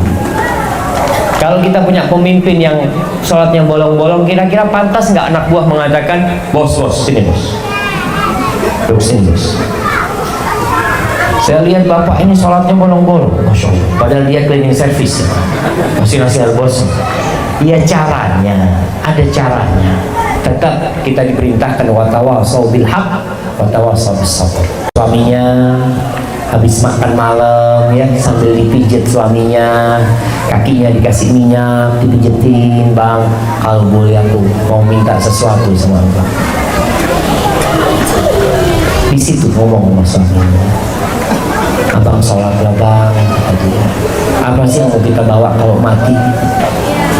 Kalau kita punya pemimpin yang sholatnya bolong-bolong, kira-kira pantas nggak anak buah mengatakan, bos, sini bos, duduk sini bos, saya lihat bapak ini sholatnya bolong-bolong, Masya Allah, padahal dia cleaning service, masih nasihat bos. Ya caranya, ada caranya. Tetap kita diperintahkan watawasau bil haq, watawasau bis sabr. Suaminya habis makan malam ya, sambil dipijit suaminya, kakinya dikasih minyak, dipijetin, bang, kalau boleh aku mau minta sesuatu sama abang. Di situ ngomong sama suaminya, abang sholat lah bang, apa sih yang mau kita bawa kalau mati?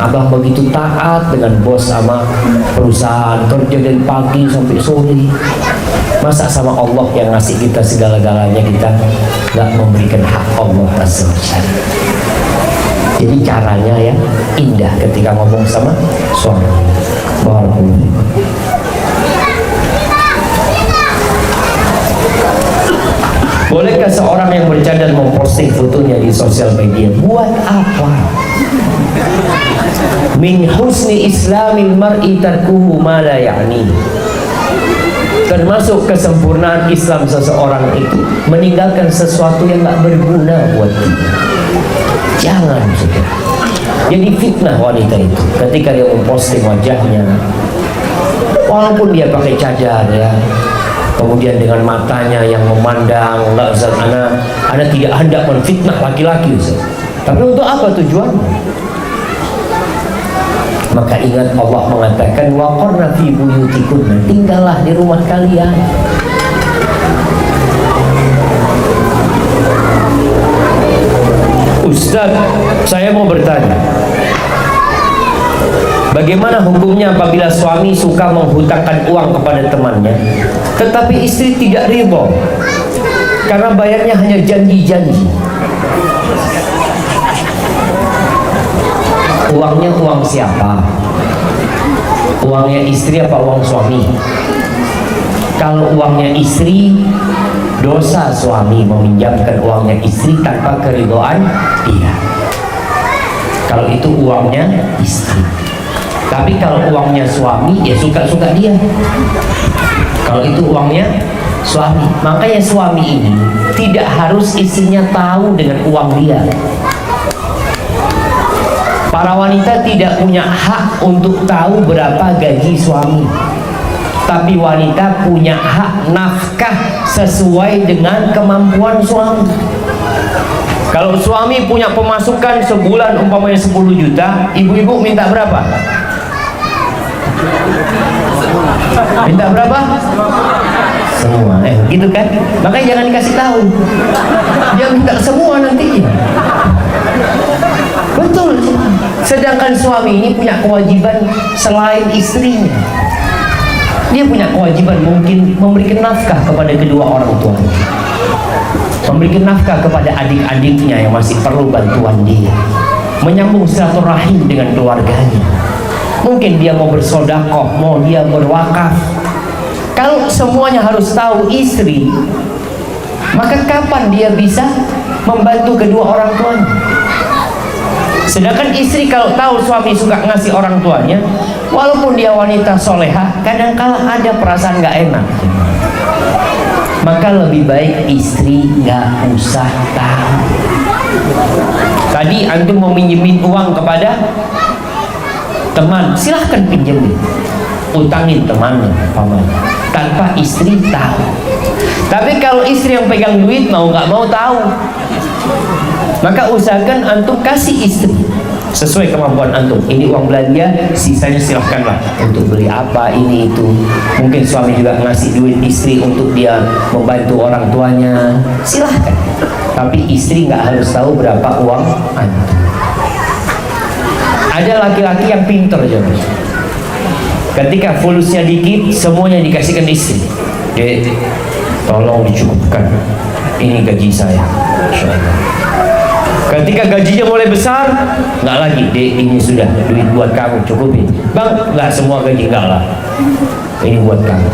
Abang begitu taat dengan bos sama perusahaan, kerja dari pagi sampai sore. Masa sama Allah yang ngasih kita segala-galanya kita nggak memberikan hak Allah Azza wa Jalla? Jadi caranya ya indah ketika ngomong sama suami. Barakallahu. Bolehkah seorang yang bercadar memposting fotonya di sosial media? Buat apa? Min husni islamil mar'i tarkuhu ma la ya'ni. Termasuk kesempurnaan Islam seseorang itu meninggalkan sesuatu yang tak berguna buat dia. Jangan juga. Jadi fitnah wanita itu ketika dia memposting wajahnya, walaupun dia pakai cadar ya, kemudian dengan matanya yang memandang lazat, ana tidak hendak menfitnah laki-laki, tapi untuk apa tujuannya? Maka ingat Allah mengatakan waqarna fi buyutikunna, tinggallah di rumah kalian. Ustaz, saya mau bertanya, bagaimana hukumnya apabila suami suka menghutangkan uang kepada temannya, tetapi istri tidak ridho karena bayarnya hanya janji-janji? Uangnya uang siapa? Uangnya istri apa uang suami? Kalau uangnya istri, dosa suami meminjamkan uangnya istri tanpa keridhaan dia. Kalau itu uangnya istri. Tapi kalau uangnya suami, ya suka-suka dia. Kalau itu uangnya suami, makanya suami ini tidak harus istrinya tahu dengan uang dia. Para wanita tidak punya hak untuk tahu berapa gaji suami, tapi wanita punya hak nafkah sesuai dengan kemampuan suami. Kalau suami punya pemasukan sebulan umpamanya 10 juta, ibu-ibu minta berapa? Minta berapa? Semua, gitu kan? Makanya jangan dikasih tahu. Dia minta semua nantinya. Betul. Sedangkan suami ini punya kewajiban selain istrinya. Dia punya kewajiban mungkin memberikan nafkah kepada kedua orang tuanya, memberikan nafkah kepada adik-adiknya yang masih perlu bantuan dia, menyambung silaturahim dengan keluarganya. Mungkin dia mau bersodakoh, mau dia berwakaf. Kalau semuanya harus tahu istri, maka kapan dia bisa membantu kedua orang tuanya? Sedangkan istri kalau tahu suami suka ngasih orang tuanya, walaupun dia wanita soleha, kadang-kala ada perasaan nggak enak. Maka lebih baik istri nggak usah tahu. Tadi antum mau minjemin uang kepada teman, silahkan pinjemin, utangin temannya, paman, tanpa istri tahu. Tapi kalau istri yang pegang duit, mau nggak mau tahu, maka usahakan antum kasih istri. sesuai kemampuan antum. Ini uang belanja, sisanya silahkanlah untuk beli apa ini itu. Mungkin suami juga ngasih duit istri untuk dia membantu orang tuanya, silahkan. Tapi istri nggak harus tahu berapa uang antum. Ada laki-laki yang pinter jadi, ketika fulusnya dikit semuanya dikasihkan istri. Dek, tolong dicukupkan, ini gaji saya. Ketika gajinya mulai besar, nggak lagi, dek ini sudah duit buat kamu, cukupin. Bang, nggak semua gaji, nggak lah, ini buat kamu.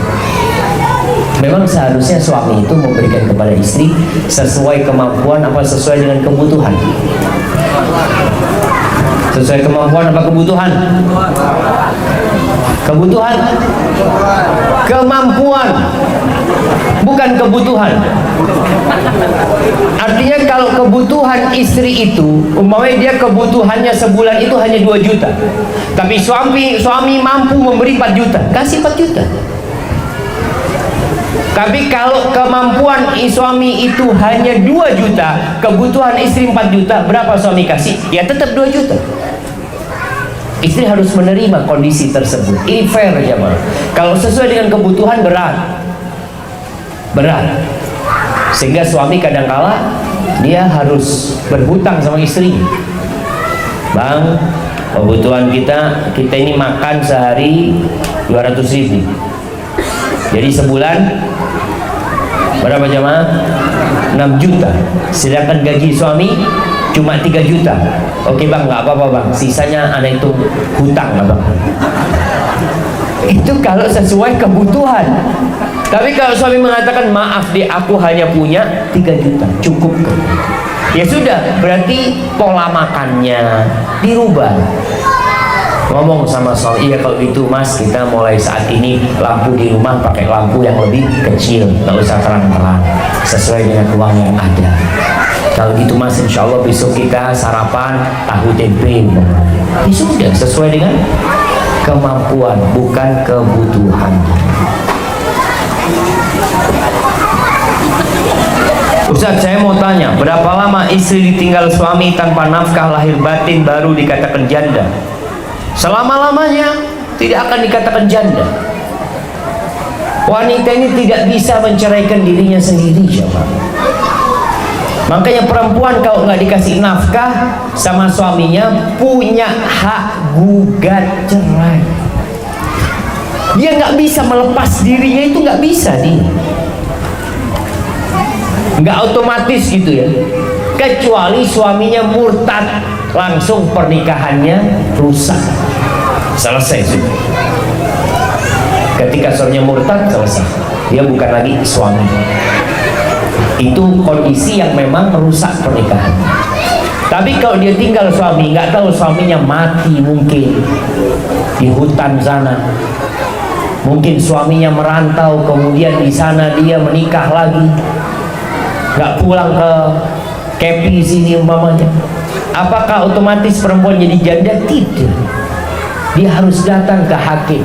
Memang seharusnya suami itu memberikan kepada istri sesuai kemampuan apa sesuai dengan kebutuhan. Sesuai kemampuan apa kebutuhan? Kebutuhan, kemampuan, bukan kebutuhan. Artinya kalau kebutuhan istri itu, umpamanya dia kebutuhannya sebulan itu hanya 2 juta, tapi suami mampu memberi 4 juta, kasih 4 juta. Tapi kalau kemampuan suami itu hanya 2 juta, kebutuhan istri 4 juta, berapa suami kasih? Ya tetap 2 juta. Istri harus menerima kondisi tersebut. Ini fair ya, Bang. Kalau sesuai dengan kebutuhan berat. Sehingga suami kadangkala dia harus berhutang sama istrinya. Bang, kebutuhan kita ini makan sehari 200.000. Jadi sebulan berapa jamaah? 6 juta. Sedangkan gaji suami cuma 3 juta. Oke bang, nggak apa-apa bang, sisanya anak itu hutang lah bang. Itu kalau sesuai kebutuhan. Tapi kalau suami mengatakan maaf deh, aku hanya punya 3 juta, cukup kan? Ya sudah, berarti pola makannya dirubah. Ngomong sama suami, iya kalau gitu mas, kita mulai saat ini lampu di rumah pakai lampu yang lebih kecil, nggak usah terang-terang, sesuai dengan uang yang ada. Kalau gitu mas, insya Allah besok kita sarapan tahu tempe. Ya sudah, sesuai dengan kemampuan, bukan kebutuhan. Ustaz, saya mau tanya, berapa lama istri ditinggal suami tanpa nafkah lahir batin baru dikatakan janda? Selama-lamanya tidak akan dikatakan janda. Wanita ini tidak bisa menceraikan dirinya sendiri, jemaah. Makanya perempuan kalau nggak dikasih nafkah sama suaminya punya hak gugat cerai. Dia nggak bisa melepas dirinya, itu nggak bisa dia. Nggak otomatis gitu ya. Kecuali suaminya murtad, langsung pernikahannya rusak, selesai sudah. Ketika suaminya murtad, selesai, dia bukan lagi suami. Itu kondisi yang memang merusak pernikahan. Tapi kalau dia tinggal suami, nggak tahu suaminya mati mungkin di hutan sana, mungkin suaminya merantau, kemudian di sana dia menikah lagi, nggak pulang ke KP sini umpamanya. Apakah otomatis perempuan jadi janda? Tidak. Dia harus datang ke hakim,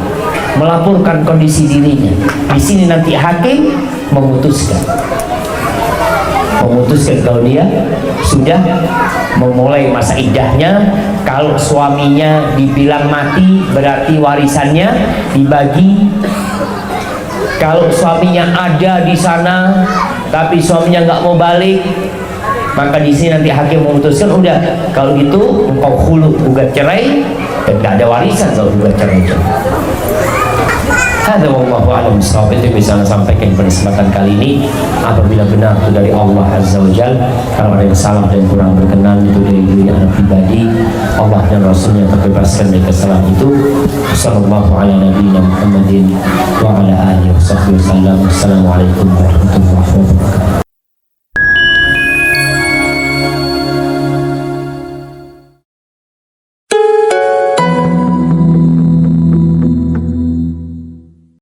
melaporkan kondisi dirinya. Di sini nanti hakim memutuskan kalau dia sudah memulai masa iddahnya. Kalau suaminya dibilang mati, berarti warisannya dibagi. Kalau suaminya ada di sana tapi suaminya nggak mau balik, maka di sini nanti hakim memutuskan, udah kalau gitu engkau khulu, gugat cerai, dan nggak ada warisan kalau gugat cerai itu. Ada wallahu a'lam bishawab. Itu bisa saya sampaikan pada kesempatan kali ini. Apabila benar itu dari Allah Azza wa Jalla, kalau ada yang salah dan kurang berkenan itu dari diri anak pribadi, Allah dan Rasulnya terbebaskan dari kesalahan itu. Sallallahu ala nabiyina Muhammadin wa ala alihi wa sahbihi wasallam. Assalamualaikum warahmatullahi wabarakatuh.